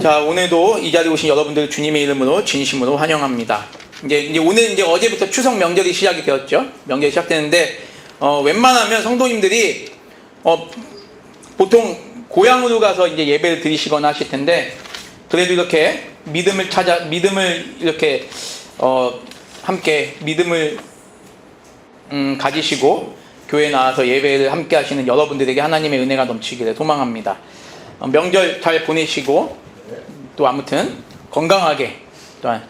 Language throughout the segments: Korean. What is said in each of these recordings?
자, 오늘도 이 자리에 오신 여러분들 주님의 이름으로 진심으로 환영합니다. 오늘 어제부터 추석 명절이 시작이 되었죠. 명절이 시작되는데, 웬만하면 성도님들이, 보통 고향으로 가서 이제 예배를 드리시거나 하실 텐데, 그래도 이렇게 믿음을 이렇게, 함께 믿음을, 가지시고, 교회에 나와서 예배를 함께 하시는 여러분들에게 하나님의 은혜가 넘치기를 소망합니다. 명절 잘 보내시고, 또 아무튼 건강하게 또한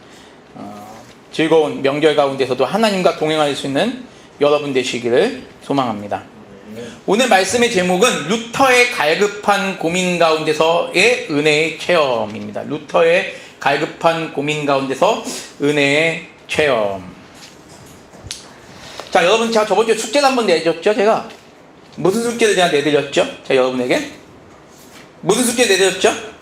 즐거운 명절 가운데서도 하나님과 동행할 수 있는 여러분 되시기를 소망합니다. 오늘 말씀의 제목은 루터의 갈급한 고민 가운데서의 은혜의 체험입니다. 루터의 갈급한 고민 가운데서 은혜의 체험. 자, 여러분, 제가 저번 주에 숙제를 한번 내드렸죠? 제가 무슨 숙제를 제가 내드렸죠? 제가 여러분에게 무슨 숙제 내드렸죠?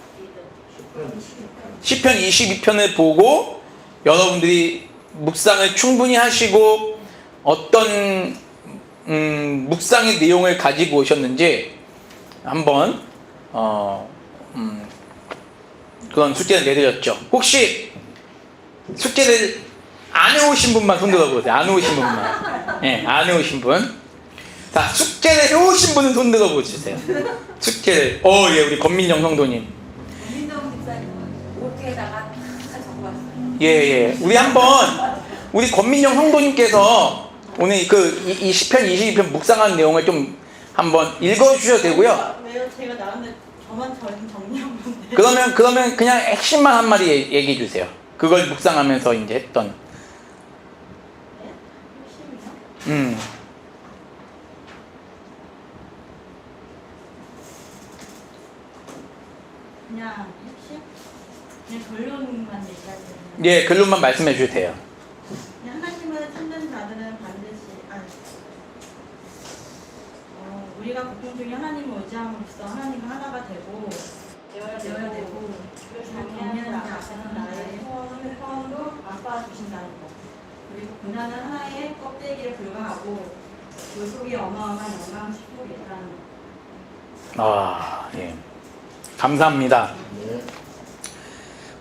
시편 22편을 보고 여러분들이 묵상을 충분히 하시고 어떤 묵상의 내용을 가지고 오셨는지 한번 그런 숙제를 내드렸죠. 혹시 숙제를 안 해오신 분만 손 들어보세요. 안 해오신 분만. 네, 안 해오신 분. 자, 숙제를 해오신 분은 손 들어보세요. 숙제를. 예, 우리 권민정 성도님. 예. 우리 권민영 성도님께서 오늘 이 시편 22편 묵상한 내용을 좀 한번 읽어주셔도 되고요. 왜요? 제가 나왔는데 저만 정리한 건데. 그러면 그냥 핵심만 한 마디 얘기해 주세요. 그걸 묵상하면서 이제 했던. 네? 핵심이요? 그냥 핵심? 그냥 결론만 얘기하세요. 예, 결론만 말씀해 주셔도 돼요. 하나님을 찾는 자들은 반드시 우리가 고통 중에 하나님을 의지함으로써 하나님과 하나가 되어야 되고 경계하는 자 앞에서 나의 소원도 아빠 주신다는 것. 그리고 고난은 하나의 껍데기에 불과하고 그 속에 어마어마한 영광 축복이 있다는 것. 예. 감사합니다.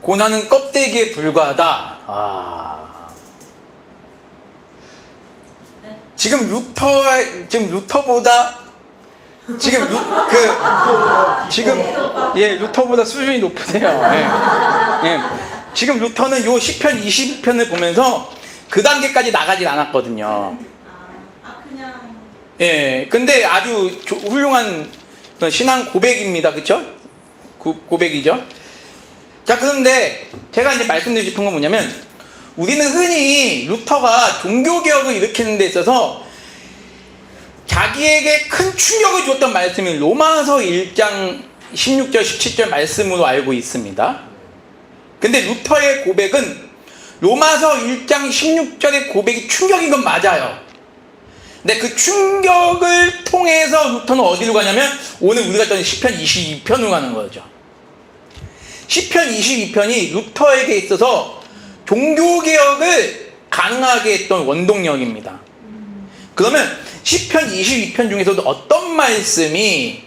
고난은 껍데기에 불과하다. 네. 지금 루터보다 루터보다 수준이 높으세요. 예. 지금 루터는 요 시편 22편을 보면서 그 단계까지 나가질 않았거든요. 그냥. 예. 근데 아주 훌륭한 신앙 고백입니다. 그쵸? 고백이죠. 자, 그런데 제가 이제 말씀드리고 싶은 건 뭐냐면, 우리는 흔히 루터가 종교개혁을 일으키는 데 있어서 자기에게 큰 충격을 줬던 말씀이 로마서 1장 16절 17절 말씀으로 알고 있습니다. 근데 루터의 고백은 로마서 1장 16절의 고백이 충격인 건 맞아요. 근데 그 충격을 통해서 루터는 어디로 가냐면 오늘 우리가 했던 시편 22편으로 가는 거죠. 시편 22편이 루터에게 있어서 종교개혁을 가능하게 했던 원동력입니다. 그러면 시편 22편 중에서도 어떤 말씀이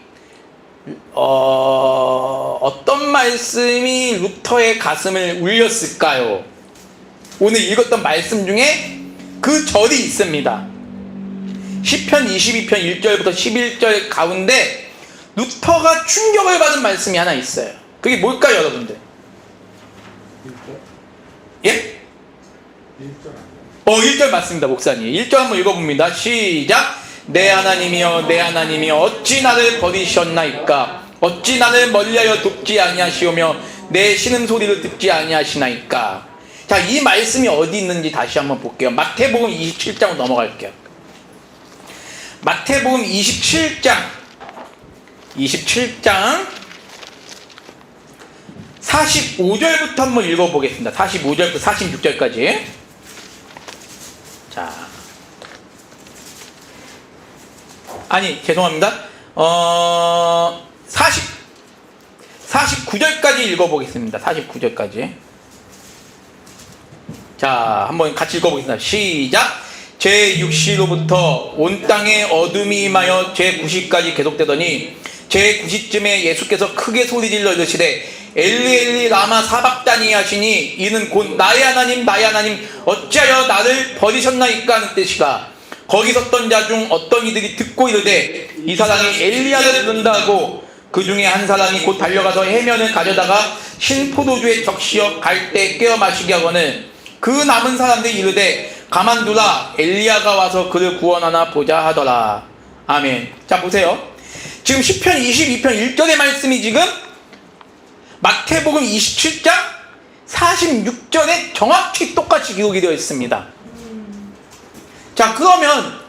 루터의 가슴을 울렸을까요? 오늘 읽었던 말씀 중에 그 절이 있습니다. 시편 22편 1절부터 11절 가운데 루터가 충격을 받은 말씀이 하나 있어요. 그게 뭘까요, 여러분들? 1절? 예? 1절 맞습니다, 목사님. 1절 한번 읽어봅니다. 시작! 내 하나님이여, 내 하나님이여, 어찌 나를 버리셨나이까? 어찌 나를 멀리하여 돕지 아니하시오며 내 신음소리를 듣지 아니하시나이까? 자, 이 말씀이 어디 있는지 다시 한번 볼게요. 마태복음 27장으로 넘어갈게요. 마태복음 27장 45절부터 한번 읽어보겠습니다. 45절부터 46절까지. 자, 죄송합니다. 49절까지 읽어보겠습니다. 49절까지. 자, 한번 같이 읽어보겠습니다. 시작! 제6시로부터 온 땅에 어둠이 임하여 제9시까지 계속되더니 제9시쯤에 예수께서 크게 소리질러 이르시되 엘리 엘리 라마 사박다니 하시니 이는 곧 나의 하나님 나의 하나님 어찌하여 나를 버리셨나이까 하는 뜻이라. 거기 섰던 자 중 어떤 이들이 듣고 이르되 이 사람이 엘리야를 부른다고 그 중에 한 사람이 곧 달려가서 해면을 가져다가 신포도주에 적시어 갈 때 깨어 마시게 하거늘 그 남은 사람들이 이르되 가만두라 엘리야가 와서 그를 구원하나 보자 하더라. 아멘. 자 보세요. 지금 시편 22편 1절의 말씀이 지금 마태복음 27장 46절에 정확히 똑같이 기록이 되어 있습니다. 자 그러면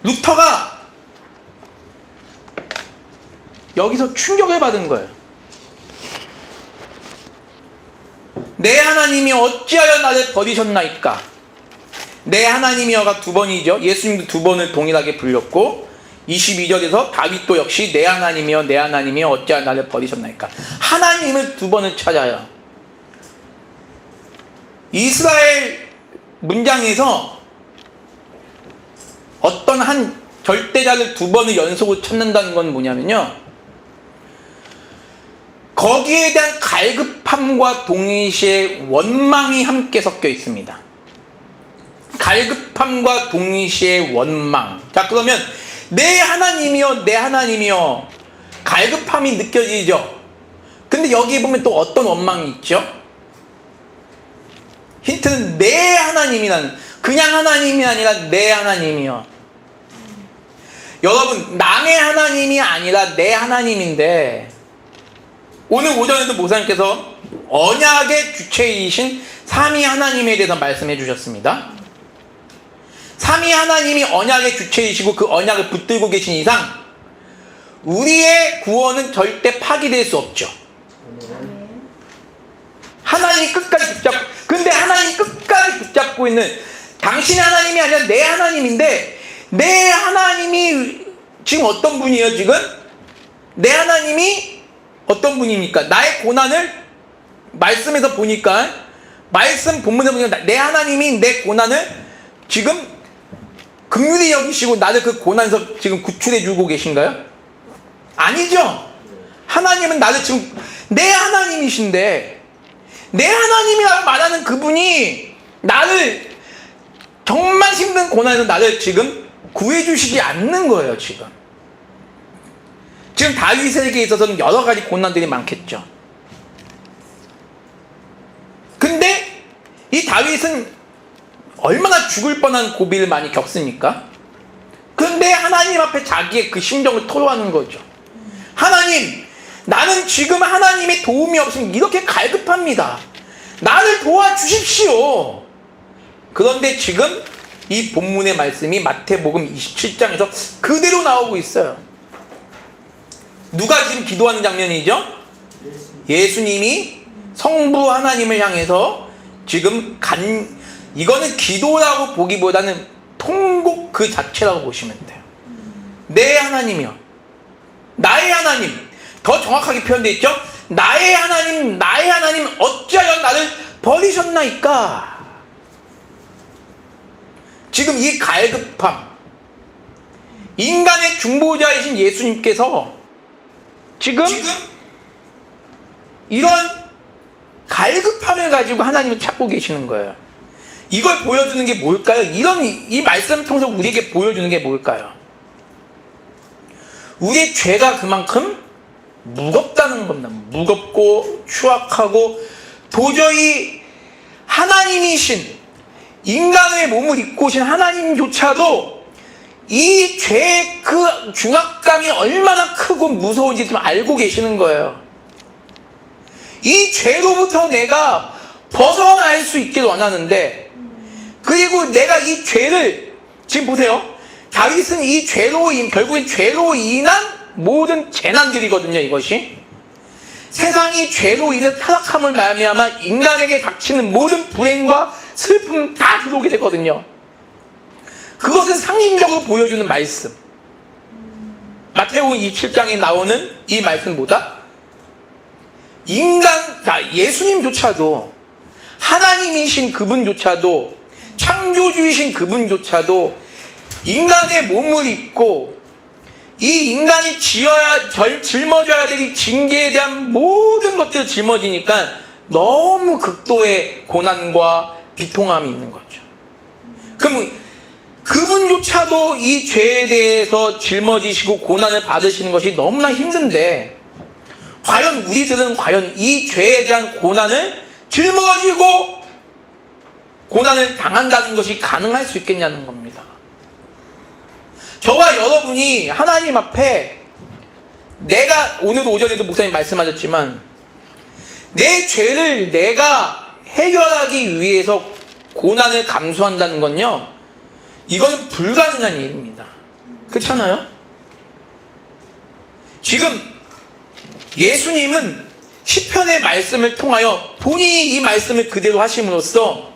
루터가 여기서 충격을 받은 거예요. 내 하나님이 어찌하여 나를 버리셨나이까. 내 하나님이여가 두 번이죠. 예수님도 두 번을 동일하게 불렸고 22절에서 다윗도 역시 내 하나님이여 내 하나님이여 어찌하여 나를 버리셨나이까. 하나님을 두 번을 찾아요. 이스라엘 문장에서 어떤 한 절대자를 두 번을 연속으로 찾는다는 건 뭐냐면요, 거기에 대한 갈급함과 동시에 원망이 함께 섞여 있습니다. 갈급함과 동시에 원망. 자 그러면 내 하나님이여 내 하나님이여 갈급함이 느껴지죠. 근데 여기 보면 또 어떤 원망이 있죠? 힌트는 내 하나님이라는, 그냥 하나님이 아니라 내 하나님이여. 여러분 남의 하나님이 아니라 내 하나님인데, 오늘 오전에도 목사님께서 언약의 주체이신 삼위 하나님에 대해서 말씀해 주셨습니다. 삼위 하나님이 언약의 주체이시고 그 언약을 붙들고 계신 이상 우리의 구원은 절대 파기될 수 없죠. 하나님이 끝까지 붙잡고, 근데 하나님이 끝까지 붙잡고 있는, 당신의 하나님이 아니라 내 하나님인데, 내 하나님이 지금 어떤 분이에요? 지금 내 하나님이 어떤 분입니까? 나의 고난을 말씀에서 보니까, 말씀 본문에 보니까 내 하나님이 내 고난을 지금 긍휼히 여기시고 나를 그 고난에서 지금 구출해 주고 계신가요? 아니죠. 하나님은 나를 지금 내 하나님이신데, 내 하나님이라고 말하는 그분이 나를 정말 힘든 고난에서 나를 지금 구해주시지 않는 거예요. 지금 다윗에게 있어서는 여러 가지 고난들이 많겠죠. 근데 이 다윗은 얼마나 죽을 뻔한 고비를 많이 겪습니까? 근데 하나님 앞에 자기의 그 심정을 토로하는 거죠. 하나님, 나는 지금 하나님의 도움이 없으면 이렇게 갈급합니다. 나를 도와주십시오. 그런데 지금 이 본문의 말씀이 마태복음 27장에서 그대로 나오고 있어요. 누가 지금 기도하는 장면이죠? 예수님이 성부 하나님을 향해서 지금 이거는 기도라고 보기보다는 통곡 그 자체라고 보시면 돼요. 내 하나님이요, 나의 하나님, 더 정확하게 표현되어 있죠? 나의 하나님, 나의 하나님 어찌하여 나를 버리셨나이까. 지금 이 갈급함, 인간의 중보자이신 예수님께서 지금 이런 갈급함을 가지고 하나님을 찾고 계시는 거예요. 이걸 보여주는 게 뭘까요? 이 말씀을 통해서 우리에게 보여주는 게 뭘까요? 우리의 죄가 그만큼 무겁다는 겁니다. 무겁고 추악하고 도저히 하나님이신, 인간의 몸을 입고 오신 하나님조차도 이 죄의 그 중압감이 얼마나 크고 무서운지 좀 알고 계시는 거예요. 이 죄로부터 내가 벗어날 수 있길 원하는데, 그리고 내가 이 죄를, 지금 보세요, 다윗은 이 죄로 결국엔 죄로 인한 모든 재난들이거든요. 이것이 세상이 죄로 인해 타락함을 말미암아 인간에게 닥치는 모든 불행과 슬픔 다 들어오게 되거든요. 그것은 상징적으로 보여주는 말씀. 마태복음 27장에 나오는 이 말씀보다 예수님조차도, 하나님이신 그분조차도, 창조주이신 그분조차도 인간의 몸을 입고 이 인간이 짊어져야 될 이 징계에 대한 모든 것들을 짊어지니까 너무 극도의 고난과 비통함이 있는 거죠. 그럼 그분조차도 이 죄에 대해서 짊어지시고 고난을 받으시는 것이 너무나 힘든데 과연 우리들은 과연 이 죄에 대한 고난을 짊어지고 고난을 당한다는 것이 가능할 수 있겠냐는 겁니다. 저와 여러분이 하나님 앞에 내가 오늘 오전에도 목사님 말씀하셨지만 내 죄를 내가 해결하기 위해서 고난을 감수한다는 건요, 이건 불가능한 일입니다. 그렇잖아요? 지금 예수님은 시편의 말씀을 통하여 본인이 이 말씀을 그대로 하심으로써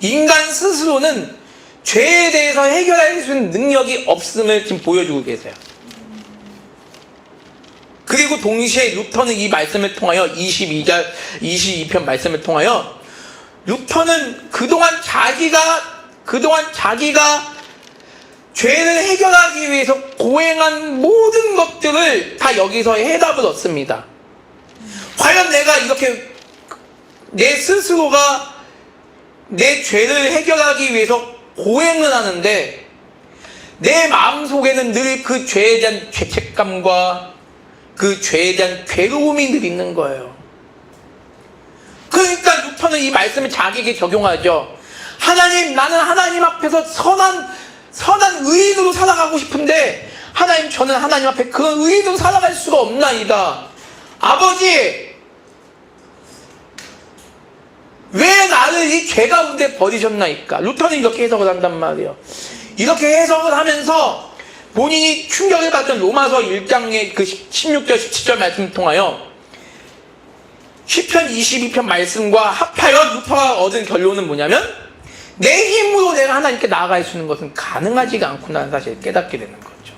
인간 스스로는 죄에 대해서 해결할 수 있는 능력이 없음을 지금 보여주고 계세요. 그리고 동시에 루터는 이 말씀을 통하여 22편 말씀을 통하여 루터는 그동안 자기가 죄를 해결하기 위해서 고행한 모든 것들을 다 여기서 해답을 얻습니다. 과연 내가 이렇게 내 스스로가 내 죄를 해결하기 위해서 고행을 하는데 내 마음속에는 늘 그 죄에 대한 죄책감과 그 죄에 대한 괴로움이 늘 있는 거예요. 그러니까 루터는 이 말씀을 자기에게 적용하죠. 하나님, 나는 하나님 앞에서 선한 의인으로 살아가고 싶은데 하나님, 저는 하나님 앞에 그런 의인으로 살아갈 수가 없나이다. 아버지, 왜 나를 이 죄 가운데 버리셨나이까? 루터는 이렇게 해석을 한단 말이에요. 이렇게 해석을 하면서 본인이 충격을 받던 로마서 1장의 그 16절 17절 말씀을 통하여 시편 22편 말씀과 합하여 루터가 얻은 결론은 뭐냐면 내 힘으로 내가 하나님께 나아갈 수 있는 것은 가능하지가 않구나는 사실을 깨닫게 되는 거죠.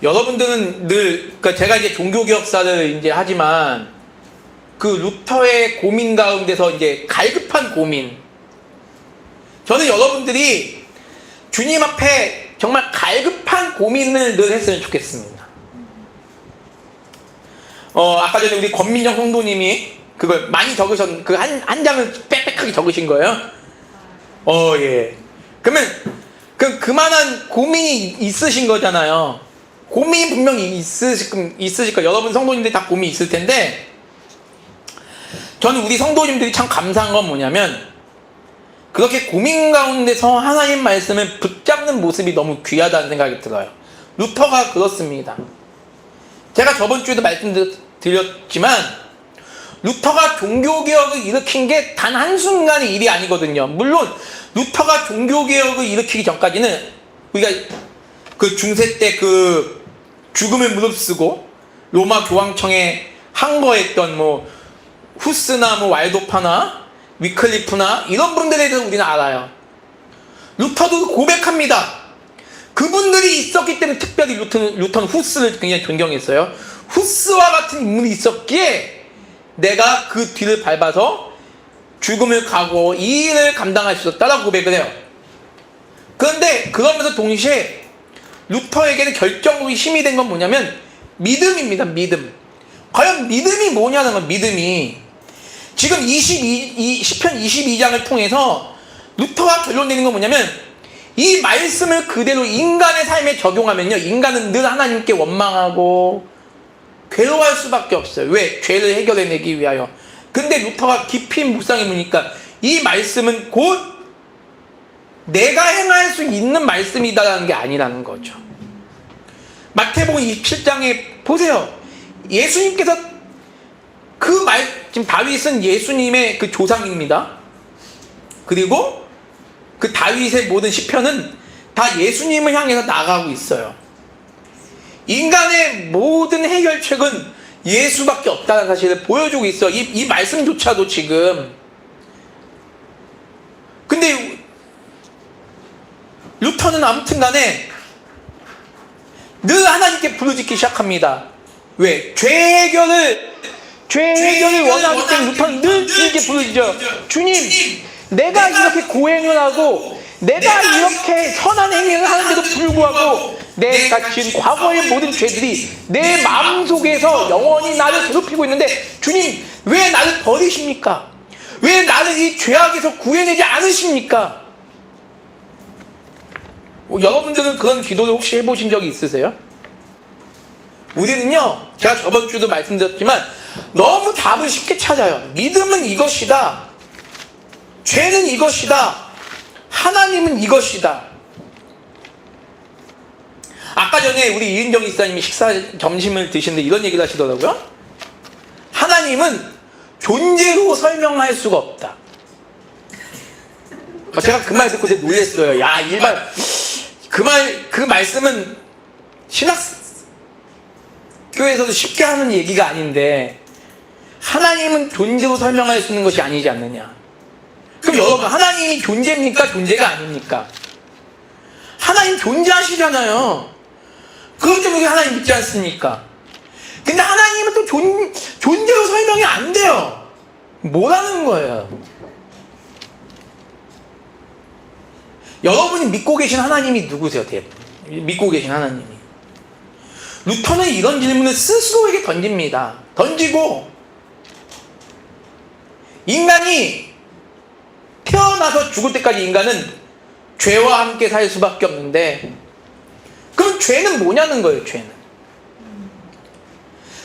여러분들은 늘, 그러니까 제가 이제 종교개혁사를 이제 하지만 그 루터의 고민 가운데서 이제 갈급한 고민. 저는 여러분들이 주님 앞에 정말 갈급한 고민을 늘 했으면 좋겠습니다. 아까 전에 우리 권민정 성도님이 그걸 많이 적으신, 그 한 장을 빽빽하게 적으신 거예요. 예. 그러면, 그만한 고민이 있으신 거잖아요. 고민이 분명히 있으실 거예요. 여러분 성도님들이 다 고민이 있을 텐데, 저는 우리 성도님들이 참 감사한 건 뭐냐면, 그렇게 고민 가운데서 하나님 말씀을 붙잡는 모습이 너무 귀하다는 생각이 들어요. 루터가 그렇습니다. 제가 저번 주에도 말씀드렸지만, 루터가 종교개혁을 일으킨 게 단 한순간의 일이 아니거든요. 물론, 루터가 종교개혁을 일으키기 전까지는, 우리가 그 중세 때 그 죽음을 무릅쓰고, 로마 교황청에 항거했던 후스나 왈도파나, 위클리프나, 이런 분들에 대해서 우리는 알아요. 루터도 고백합니다. 그분들이 있었기 때문에 특별히 루터는 후스를 굉장히 존경했어요. 후스와 같은 인물이 있었기에 내가 그 뒤를 밟아서 죽음을 가고 이 일을 감당할 수 있었다라고 고백을 해요. 그런데 그러면서 동시에 루터에게는 결정적인 힘이 된 건 뭐냐면 믿음입니다. 믿음. 과연 믿음이 뭐냐는 건 믿음이 지금 시편 22장을 통해서 루터가 결론 내는 건 뭐냐면 이 말씀을 그대로 인간의 삶에 적용하면요, 인간은 늘 하나님께 원망하고 괴로워할 수밖에 없어요. 왜? 죄를 해결해내기 위하여. 근데 루터가 깊이 묵상해 보니까 이 말씀은 곧 내가 행할 수 있는 말씀이다라는 게 아니라는 거죠. 마태복음 27장에 보세요. 예수님께서 지금 다윗은 예수님의 그 조상입니다. 그리고 그 다윗의 모든 시편은 다 예수님을 향해서 나가고 있어요. 인간의 모든 해결책은 예수밖에 없다는 사실을 보여주고 있어요. 이 말씀조차도 지금. 근데 루터는 아무튼 간에 늘 하나님께 부르짖기 시작합니다. 왜? 죄 해결을 원하기 때문에 루터는 늘 주님께 부르짖어요. 주님, 내가 이렇게 고행을 하고 내가 이렇게 선한 행위를 하는데도 불구하고 내가 지은 과거의 모든 죄들이 내 마음속에서 영원히 나를 괴롭히고 있는데 주님 왜 나를 버리십니까? 왜 나를 이 죄악에서 구해내지 않으십니까? 여러분들은 그런 기도를 혹시 해보신 적이 있으세요? 우리는요, 제가 저번 주도 말씀드렸지만 너무 답을 쉽게 찾아요. 믿음은 이것이다. 죄는 이것이다. 하나님은 이것이다. 아까 전에 우리 이은정 이사님이 점심을 드시는데 이런 얘기를 하시더라고요. 하나님은 존재로 설명할 수가 없다. 제가 그 말 듣고 되게 놀랐어요. 야, 그 말씀은 신학교에서도 쉽게 하는 얘기가 아닌데 하나님은 존재로 설명할 수 있는 것이 아니지 않느냐. 그럼 여러분, 하나님이 존재입니까? 존재가 아닙니까? 하나님 존재하시잖아요. 그것 때문에 하나님 믿지 않습니까? 근데 하나님은 또 존재로 설명이 안 돼요. 뭐라는 거예요? 여러분이 믿고 계신 하나님이 누구세요? 믿고 계신 하나님이. 루터는 이런 질문을 스스로에게 던집니다. 던지고 인간이 태어나서 죽을 때까지 인간은 죄와 함께 살 수밖에 없는데 그럼 죄는 뭐냐는 거예요.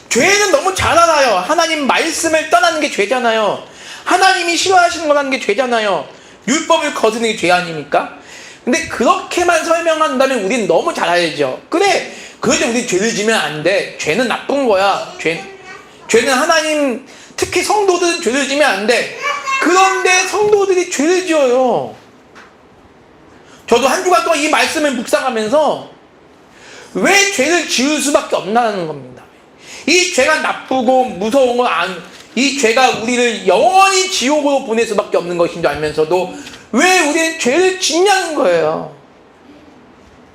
죄는 너무 잘 알아요. 하나님 말씀을 떠나는 게 죄잖아요. 하나님이 싫어하시는 거라는 게 죄잖아요. 율법을 거스르는 게 죄 아닙니까? 근데 그렇게만 설명한다면 우리는 너무 잘 알죠. 그래, 그런데 우리 죄를 지면 안 돼. 죄는 나쁜 거야. 죄는 하나님, 특히 성도들은 죄를 지면 안 돼. 그런데 성도들이 죄를 지어요. 저도 한 주간 동안 이 말씀을 묵상하면서 왜 죄를 지을 수밖에 없나는 겁니다. 이 죄가 나쁘고 무서운 건 이 죄가 우리를 영원히 지옥으로 보낼 수밖에 없는 것인 줄 알면서도 왜 우리는 죄를 짓냐는 거예요.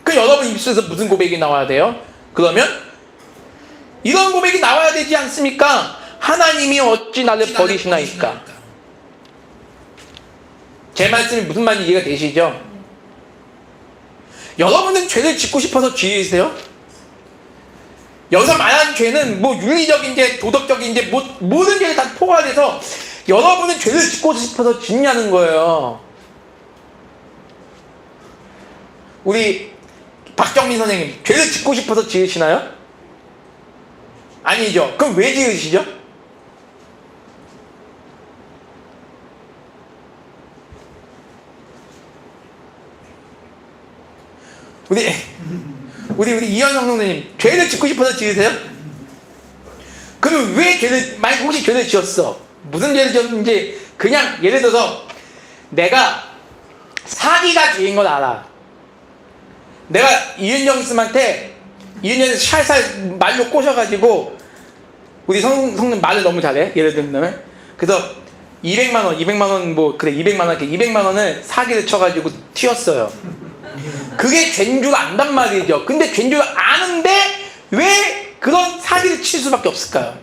그 여러분 입술에서 무슨 고백이 나와야 돼요? 그러면 이런 고백이 나와야 되지 않습니까? 하나님이 어찌 나를 버리시나이까? 제 말씀이 무슨 말인지 이해가 되시죠? 여러분은 죄를 짓고 싶어서 지으세요? 여기서 말하는 죄는 뭐 윤리적인 죄, 도덕적인 죄, 모든 죄를 다 포괄해서 여러분은 죄를 짓고 싶어서 짓냐는 거예요. 우리 박정민 선생님, 죄를 짓고 싶어서 지으시나요? 아니죠. 그럼 왜 지으시죠? 우리 이현성 선생님, 죄를 짓고 싶어서 지으세요? 그러면 왜 만약 혹시 죄를 지었어? 무슨 죄를 지었는지, 그냥 예를 들어서 내가 사기가 죄인 걸 알아. 내가 이은정 쌤한테 샬살 말로 꼬셔가지고, 우리 성님 말을 너무 잘해. 예를 들면. 그래서 200만 원, 뭐, 그래, 200만 원을 사기를 쳐가지고 튀었어요. 그게 죄인 줄 안단 말이죠. 근데 죄인 줄 아는데 왜 그런 사기를 칠 수밖에 없을까요?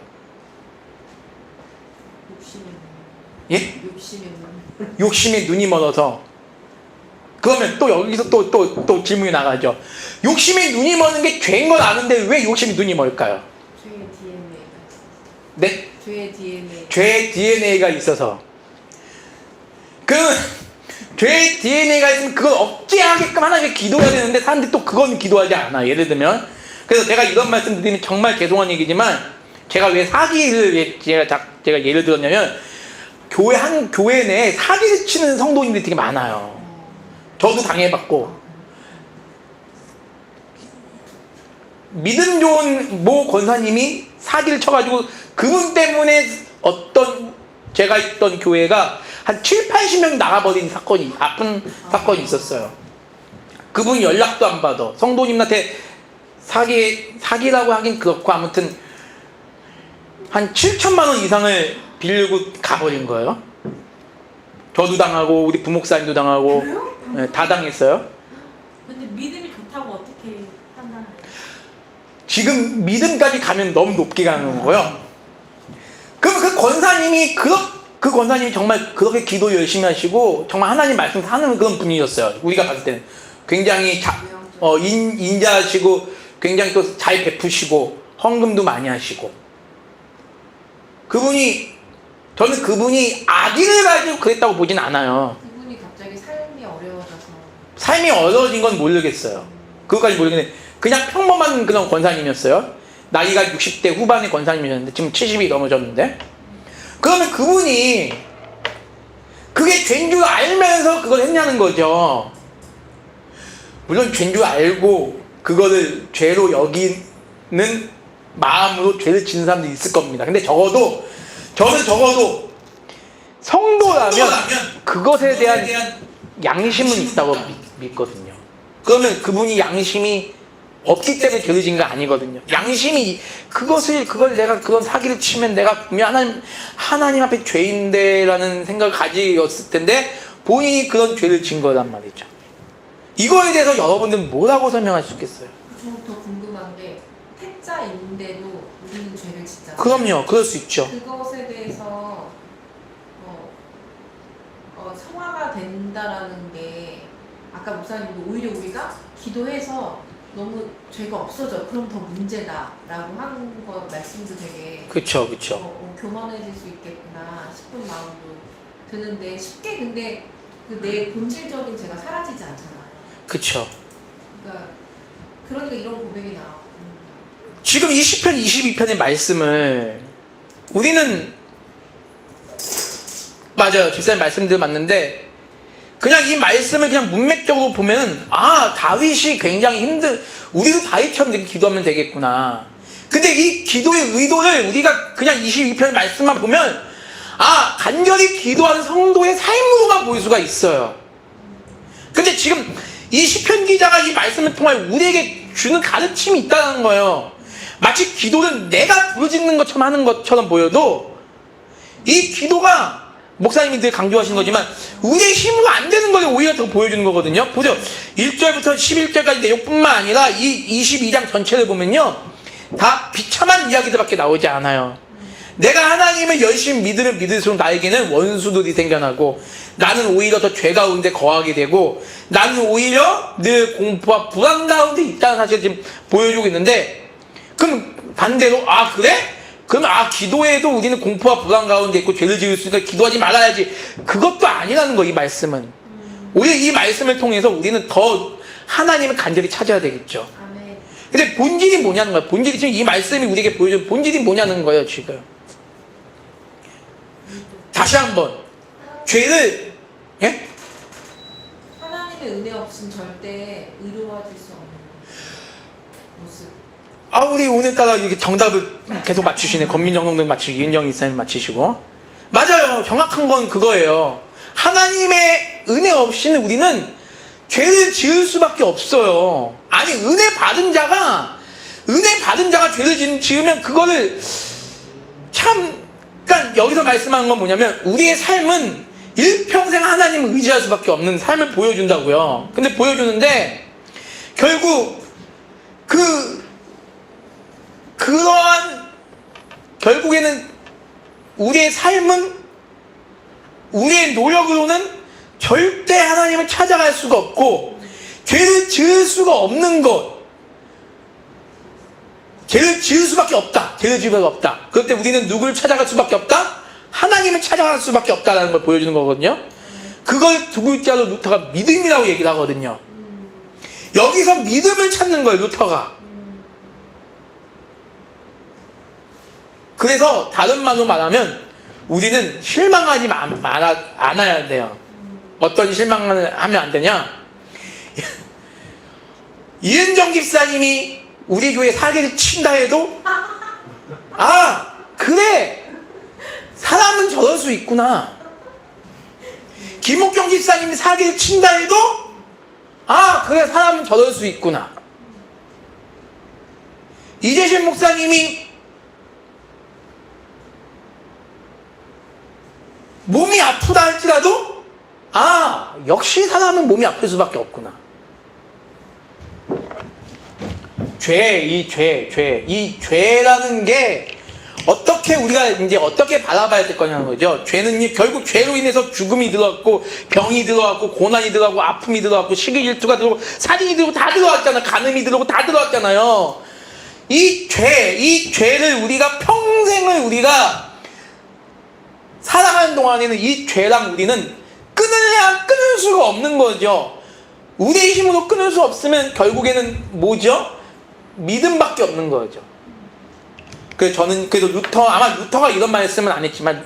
예? 욕심에 눈이 멀어서. 그러면 또 여기서 또 질문이 나가죠. 욕심에 눈이 머는 게 죄인 걸 아는데 왜 욕심에 눈이 멀까요? 죄의 DNA. 네? 죄의 DNA. 죄의 DNA가 있어서. 죄의 DNA가 있으면 그걸 억제하게끔 하나님께 기도해야 되는데 사람들이 또 그건 기도하지 않아. 예를 들면. 그래서 제가 이런 말씀 드리면 정말 죄송한 얘기지만 제가 왜 사기를 제가 예를 들었냐면 한 교회 내에 사기를 치는 성도님들이 되게 많아요. 저도 당해봤고. 믿음 좋은 모 권사님이 사기를 쳐가지고 그분 때문에 제가 있던 교회가 한 7, 80명 나가버린 아픈 사건이 있었어요. 그분이 연락도 안 받아. 성도님한테 사기라고 하긴 그렇고 아무튼 한 7천만 원 이상을 빌리고 가버린 거예요. 저도 당하고 우리 부목사님도 당하고. 네, 다 당했어요. 근데 믿음이 좋다고 어떻게 판단해요? 지금 믿음까지 가면 너무 높게 가는 거예요. 그럼 그 권사님이 그 권사님이 정말 그렇게 기도 열심히 하시고 정말 하나님 말씀 하는 그런 분이었어요. 우리가 봤을 때는 굉장히 인자하시고 굉장히 또 잘 베푸시고 헌금도 많이 하시고 저는 그분이 악의를 가지고 그랬다고 보진 않아요. 그분이 갑자기 삶이 어려워져서 삶이 어려워진 건 모르겠어요. 그것까지 모르겠는데 그냥 평범한 그런 권사님이었어요. 나이가 60대 후반의 권사님이었는데 지금 70이 넘어졌는데 그러면 그분이 그게 죄인 줄 알면서 그걸 했냐는 거죠. 물론 죄인 줄 알고 그거를 죄로 여기는 마음으로 죄를 지는 사람도 있을 겁니다. 근데 저는 적어도 성도라면 그것에 대한 양심은 있다고 믿거든요. 그러면 그분이 양심이 없기 때문에 죄를 지은 거 아니거든요. 양심이 그걸 내가 그런 사기를 치면 내가 분명 하나님 앞에 죄인데라는 생각을 가지었을 텐데 본인이 그런 죄를 진 거란 말이죠. 이거에 대해서 여러분들은 뭐라고 설명할 수 있겠어요? 저는 더 궁금한 게 택자인데도 우리는 죄를 짓잖아요. 그럼요, 그럴 수 있죠. 그것에 대해서 성화가 된다라는 게 아까 목사님도 오히려 우리가 기도해서 너무 죄가 없어져 그럼 더 문제다라고 하는 거 말씀도 되게 그쵸. 교만해질 수 있겠구나 싶은 마음도 드는데 쉽게 근데 그 내 본질적인 죄가 사라지지 않잖아요. 그쵸. 그러니까 이런 고백이 나와. 지금 이 시편 22편의 말씀을 우리는 맞아요. 집사님 말씀들 맞는데 그냥 이 말씀을 그냥 문맥적으로 보면 다윗이 굉장히 우리도 다윗처럼 이렇게 기도하면 되겠구나. 근데 이 기도의 의도를 우리가 그냥 22편 말씀만 보면 간절히 기도하는 성도의 삶으로만 보일 수가 있어요. 근데 지금 이 시편 기자가 이 말씀을 통해 우리에게 주는 가르침이 있다는 거예요. 마치 기도는 내가 부르짖는 것처럼 하는 것처럼 보여도 이 기도가 목사님이 늘 강조하시는 거지만 우리의 힘으로 안 되는 걸 오히려 더 보여주는 거거든요. 보죠. 1절부터 11절까지 내용뿐만 아니라 이 22장 전체를 보면요. 다 비참한 이야기들밖에 나오지 않아요. 내가 하나님을 열심히 믿을수록 나에게는 원수들이 생겨나고 나는 오히려 더 죄 가운데 거하게 되고 나는 오히려 늘 공포와 불안 가운데 있다는 사실을 지금 보여주고 있는데 그럼 반대로 그래? 그러면 기도에도 우리는 공포와 불안 가운데 있고 죄를 지을 수 있으니까 기도하지 말아야지. 그것도 아니라는 거 이 말씀은. 오히려 이 말씀을 통해서 우리는 더 하나님을 간절히 찾아야 되겠죠. 아멘. 근데 본질이 뭐냐는 거예요. 본질이 지금 이 말씀이 우리에게 보여주는 본질이 뭐냐는 거예요 지금. 다시 한번 죄를 하나님의 은혜 없이는 절대 의로워질 수 없는 모습. 우리 오늘따라 이렇게 정답을 계속 맞추시네. 권민정 정도 맞추시고 이은정 이사님 맞추시고. 맞아요. 정확한 건 그거예요. 하나님의 은혜 없이는 우리는 죄를 지을 수밖에 없어요. 아니 은혜 받은 자가 죄를 지으면 그거를 그러니까 여기서 말씀하는 건 뭐냐면 우리의 삶은 일평생 하나님을 의지할 수밖에 없는 삶을 보여준다고요. 근데 보여주는데 결국 결국에는 우리의 삶은 우리의 노력으로는 절대 하나님을 찾아갈 수가 없고 죄를 지을 수가 없는 것. 죄를 지을 수밖에 없다. 그럴 때 우리는 누굴 찾아갈 수밖에 없다? 하나님을 찾아갈 수밖에 없다라는 걸 보여주는 거거든요. 그걸 두 글자로 루터가 믿음이라고 얘기를 하거든요. 여기서 믿음을 찾는 거예요, 루터가. 그래서 다른 말로 말하면 우리는 실망하지 않아야 돼요. 어떤 실망을 하면 안 되냐? 이은정 집사님이 우리 교회 사기를 친다 해도 그래 사람은 저럴 수 있구나. 김옥경 집사님이 사기를 친다 해도 그래 사람은 저럴 수 있구나. 이재신 목사님이 몸이 아프다 할지라도 역시 사람은 몸이 아플 수밖에 없구나. 이 죄라는 게 어떻게 우리가 이제 어떻게 바라봐야 될 거냐는 거죠. 죄는 결국 죄로 인해서 죽음이 들어왔고, 병이 들어왔고, 고난이 들어왔고, 아픔이 들어왔고, 시기 질투가 들어오고, 살인이 들어오고, 다 들어왔잖아요. 간음이 들어오고, 다 들어왔잖아요. 이 죄를 우리가 평생을 우리가 살아가는 동안에는 이 죄랑 우리는 끊을 수가 없는 거죠. 우리의 힘으로 끊을 수 없으면 결국에는 뭐죠? 믿음밖에 없는 거죠. 그래서 저는 그래도 아마 루터가 이런 말씀은 안 했지만,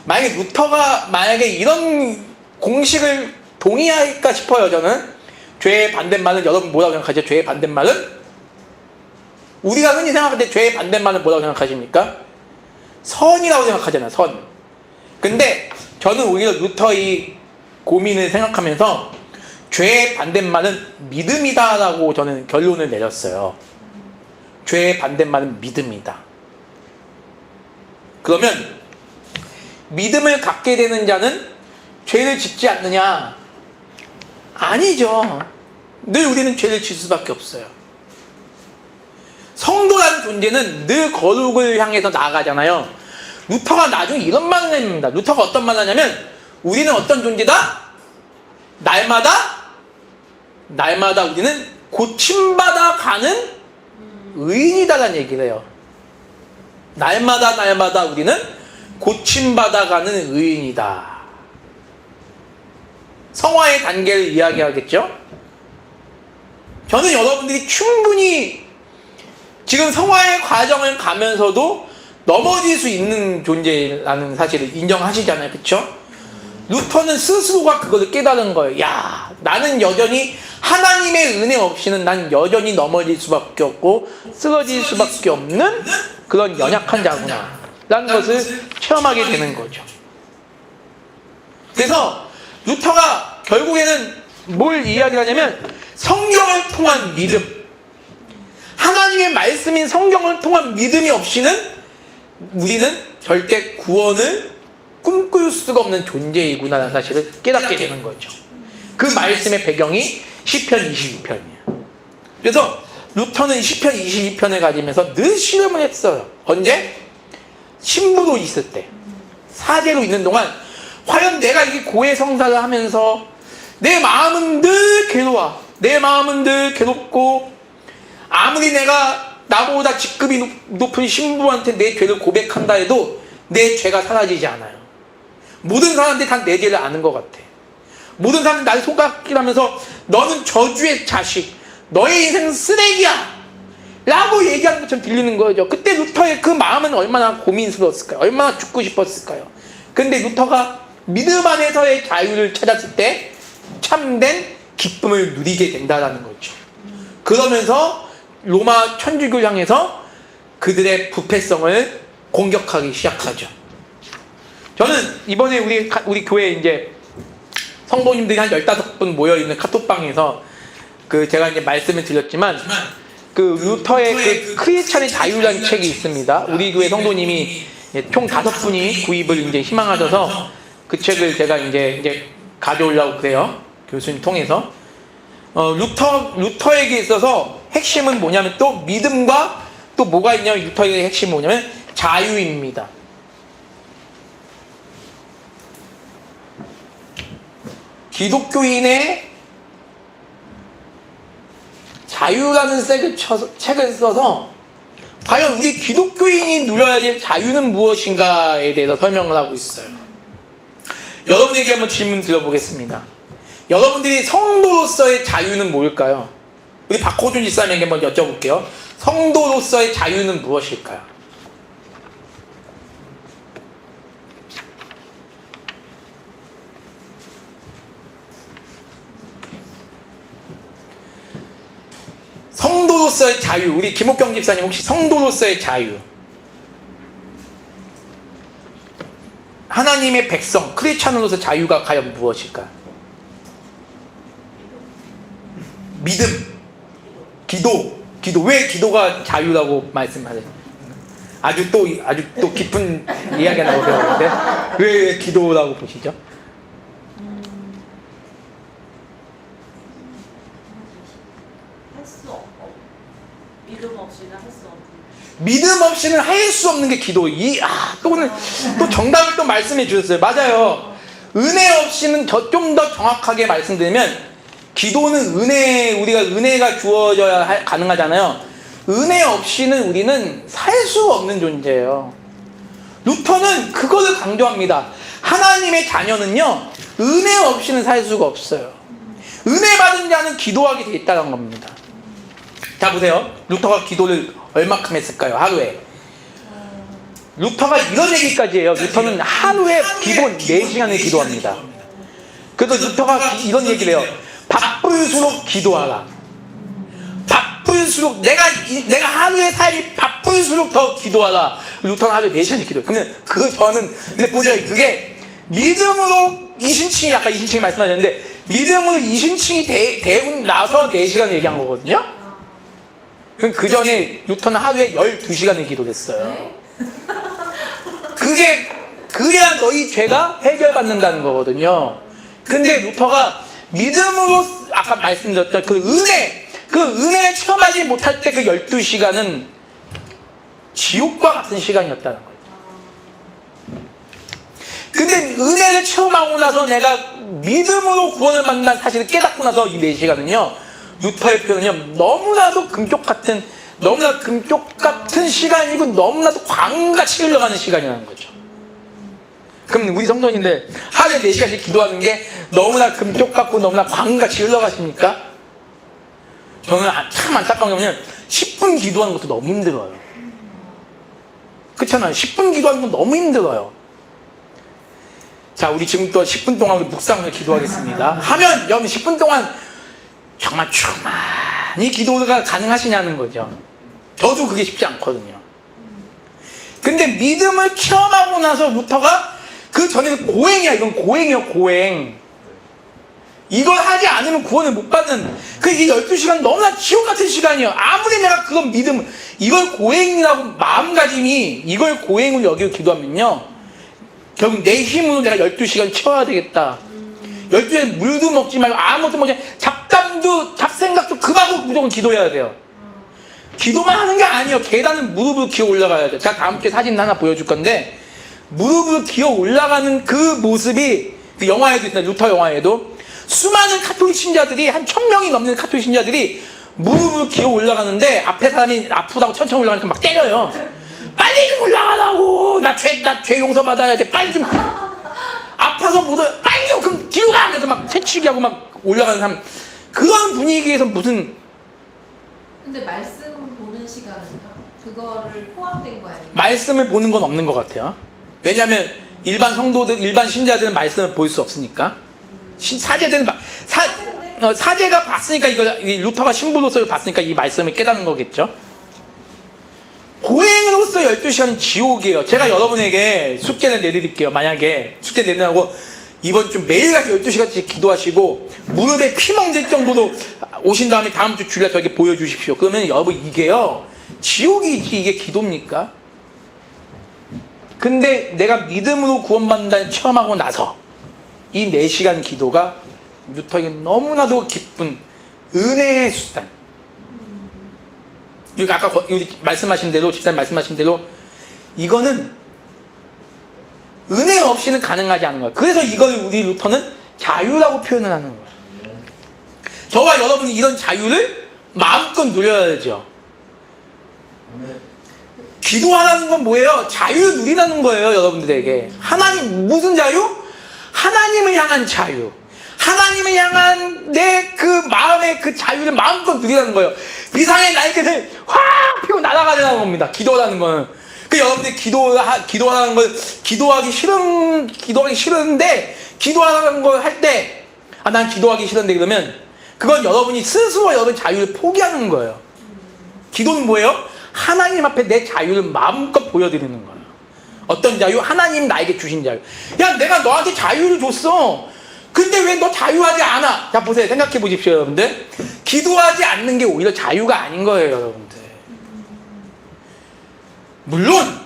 만약에 루터가 이런 공식을 동의할까 싶어요. 저는 죄의 반대말은, 여러분 뭐라고 생각하죠? 죄의 반대말은? 우리가 흔히 생각할 때 죄의 반대말은 뭐라고 생각하십니까? 선이라고 생각하잖아요. 선. 근데 저는 오히려 루터의 고민을 생각하면서 죄의 반대말은 믿음이다라고 저는 결론을 내렸어요. 죄의 반대말은 믿음이다. 그러면 믿음을 갖게 되는 자는 죄를 짓지 않느냐? 아니죠. 늘 우리는 죄를 질 수밖에 없어요. 성도라는 존재는 늘 거룩을 향해서 나아가잖아요. 루터가 나중에 이런 말을 합니다. 루터가 어떤 말을 하냐면, 우리는 어떤 존재다? 날마다 우리는 고침받아 가는 의인이다라는 얘기를 해요. 날마다 우리는 고침받아 가는 의인이다. 성화의 단계를 이야기하겠죠? 저는 여러분들이 충분히 지금 성화의 과정을 가면서도 넘어질 수 있는 존재라는 사실을 인정하시잖아요. 그쵸? 루터는 스스로가 그걸 깨달은 거예요. 야, 나는 여전히 하나님의 은혜 없이는 난 여전히 넘어질 수밖에 없고 쓰러질 수밖에 없는 그런 연약한 자구나 라는 것을 체험하게 되는 거죠. 그래서 루터가 결국에는 뭘 이야기하냐면, 성경을 통한 믿음, 하나님의 말씀인 성경을 통한 믿음이 없이는 우리는 절대 구원을 꿈꿀 수가 없는 존재이구나라는 사실을 깨닫게 되는 거죠. 그 말씀의 배경이 시편 22편이에요. 그래서 루터는 시편 22편을 가지면서 늘 실험을 했어요. 언제? 신부로 있을 때, 사제로 있는 동안 과연 내가 이 고해 성사를 하면서 내 마음은 늘 괴로워. 내 마음은 늘 괴롭고, 아무리 내가 나보다 직급이 높은 신부한테 내 죄를 고백한다 해도 내 죄가 사라지지 않아요. 모든 사람들이 다 내 죄를 아는 것 같아. 모든 사람들이 나를 속삭이면서 너는 저주의 자식, 너의 인생은 쓰레기야 라고 얘기하는 것처럼 들리는 거죠. 그때 루터의 그 마음은 얼마나 고민스러웠을까요? 얼마나 죽고 싶었을까요? 근데 루터가 믿음 안에서의 자유를 찾았을 때 참된 기쁨을 누리게 된다는 거죠. 그러면서 로마 천주교를 향해서 그들의 부패성을 공격하기 시작하죠. 저는 이번에 우리 교회에 이제 성도님들이 한 15분 모여있는 카톡방에서 제가 이제 말씀을 드렸지만, 루터의 크리스찬의 자유라는 책이 있습니다. 우리 교회 성도님이 총 5분이 구입을 이제 희망하셔서 그 책을 제가 이제 가져오려고 그래요. 교수님 통해서. 루터에게 있어서 핵심은 뭐냐면, 또 믿음과 또 뭐가 있냐면, 루터의 핵심은 뭐냐면 자유입니다. 기독교인의 자유라는 책을 써서 과연 우리 기독교인이 누려야 될 자유는 무엇인가에 대해서 설명을 하고 있어요. 여러분에게 한번 질문 드려보겠습니다. 여러분들이 성도로서의 자유는 뭘까요? 우리 박호준 집사님에게 한번 여쭤볼게요. 성도로서의 자유는 무엇일까요? 성도로서의 자유, 우리 김옥경 집사님 혹시 성도로서의 자유, 하나님의 백성, 크리스찬으로서 자유가 과연 무엇일까? 믿음, 기도. 왜 기도가 자유라고 말씀하세요? 아주 또 깊은 이야기가 나오는데 왜 기도라고 보시죠? 할 수 없고 믿음 없이는 할 수 없고. 믿음 없이는 할 수 없는 게 기도. 또 오늘 또 정답을 또 말씀해 주셨어요. 맞아요. 은혜 없이는 좀 더 정확하게 말씀드리면 기도는 우리가 은혜가 주어져야 가능하잖아요. 은혜 없이는 우리는 살 수 없는 존재예요. 루터는 그거를 강조합니다. 하나님의 자녀는요, 은혜 없이는 살 수가 없어요. 은혜 받은 자는 기도하게 돼 있다는 겁니다. 자, 보세요. 루터가 기도를 얼마큼 했을까요? 하루에. 루터가 이런 얘기까지 해요. 루터는 하루에 기본 4시간을 기도합니다. 그래서 루터가 이런 얘기를 해요. 바쁠수록 기도하라. 바쁠수록 내가 하루에 삶이 바쁠수록 더 기도하라. 루터는 하루에 4시간을 기도해요. 근데 보세요. 그게 믿음으로 이신칭이 아까 이신칭이 말씀하셨는데 믿음으로 이신칭이 대운 나서 4시간 얘기한 거거든요. 그럼 그 전에 루터는 하루에 12시간을 기도했어요. 그래야 너희 죄가 해결받는다는 거거든요. 근데 루터가 믿음으로 아까 말씀드렸던 그 은혜를 체험하지 못할 때 그 12시간은 지옥과 같은 시간이었다는 거예요. 근데 은혜를 체험하고 나서 내가 믿음으로 구원을 받는 사실을 깨닫고 나서 이 4시간은요, 루터의 표현은요, 너무나도 금쪽 같은 시간이고 너무나도 광같이 흘러가는 시간이라는 거죠. 그럼 우리 성도님들 하루에 4시간씩 기도하는 게 너무나 금쪽 같고 너무나 광같이 흘러가십니까? 저는 참 안타까운 게 뭐냐면 10분 기도하는 것도 너무 힘들어요. 그렇잖아요. 10분 기도하는 건 너무 힘들어요. 자, 우리 지금 또 10분 동안 우리 묵상을 기도하겠습니다. 하면 여러분 10분 동안 정말 충만히 기도가 가능하시냐는 거죠. 저도 그게 쉽지 않거든요. 근데 믿음을 체험하고 나서 루터가 그 전에는 이건 고행이에요, 고행. 이걸 하지 않으면 구원을 못 받는 이 12시간 너무나 지옥 같은 시간이에요. 아무리 내가 그건 이걸 고행이라고 마음가짐이 이걸 고행을 여기고 기도하면요, 결국 내 힘으로 내가 12시간 채워야 되겠다. 12시간 물도 먹지 말고 아무것도 먹지 말고 잡생각도 그만하고 무조건 기도해야 돼요. 기도만 하는 게 아니에요. 계단은 무릎으로 기어 올라가야 돼요. 제가 다음 주에 사진 하나 보여줄 건데 무릎으로 기어 올라가는 그 모습이 그 영화에도 있어요. 루터 영화에도 수많은 카톨릭 신자들이 한 1000명이 넘는 카톨릭 신자들이 무릎으로 기어 올라가는데 앞에 사람이 아프다고 천천히 올라가니까 막 때려요. 빨리 좀 올라가라고. 나 죄 용서받아야 돼. 빨리 좀. 아파서 못 와. 빨리 좀. 그럼 뒤로 가. 그래서 막 채치기 하고 막 올라가는 사람. 그런 분위기에서 무슨. 근데 말씀 보는 시간은요? 그거를 포함된 거 아니에요? 말씀을 보는 건 없는 것 같아요. 왜냐하면 일반 성도들, 일반 신자들은 말씀을 볼 수 없으니까. 사제들은 사제가 봤으니까 루터가 신부로서 봤으니까 이 말씀을 깨닫는 거겠죠. 고행으로서 12시간은 지옥이에요. 제가 여러분에게 숙제를 내드릴게요. 만약에 숙제 내느라고 이번 주 매일같이 12시간씩 기도하시고 무릎에 피 멍들 정도로 오신 다음에 다음 주 주일날 저에게 보여주십시오. 그러면 여러분 이게요, 지옥이지 이게 기도입니까? 근데 내가 믿음으로 구원받는다는 체험하고 나서 이 4시간 기도가 루터에게 너무나도 기쁜 은혜의 수단. 아까 우리 말씀하신 대로, 집사님 말씀하신 대로 이거는 은혜 없이는 가능하지 않은 거예요. 그래서 이걸 우리 루터는 자유라고 표현을 하는 거예요. 저와 여러분이 이런 자유를 마음껏 누려야죠. 기도하라는 건 뭐예요? 자유를 누리라는 거예요, 여러분들에게. 하나님, 무슨 자유? 하나님을 향한 자유. 하나님을 향한 내 그 마음의 그 자유를 마음껏 누리라는 거예요. 비상의 날개를 확 피고 날아가려는 겁니다. 기도라는 거는. 그 여러분들이 기도하라는 걸 기도하기 싫은데 기도하라는 걸 할 때 난 기도하기 싫은데 그러면 그건 여러분이 스스로 여러분 자유를 포기하는 거예요. 기도는 뭐예요? 하나님 앞에 내 자유를 마음껏 보여드리는 거예요. 어떤 자유? 하나님 나에게 주신 자유. 야, 내가 너한테 자유를 줬어. 근데 왜 너 자유하지 않아? 자, 보세요. 생각해 보십시오, 여러분들. 기도하지 않는 게 오히려 자유가 아닌 거예요, 여러분들. 물론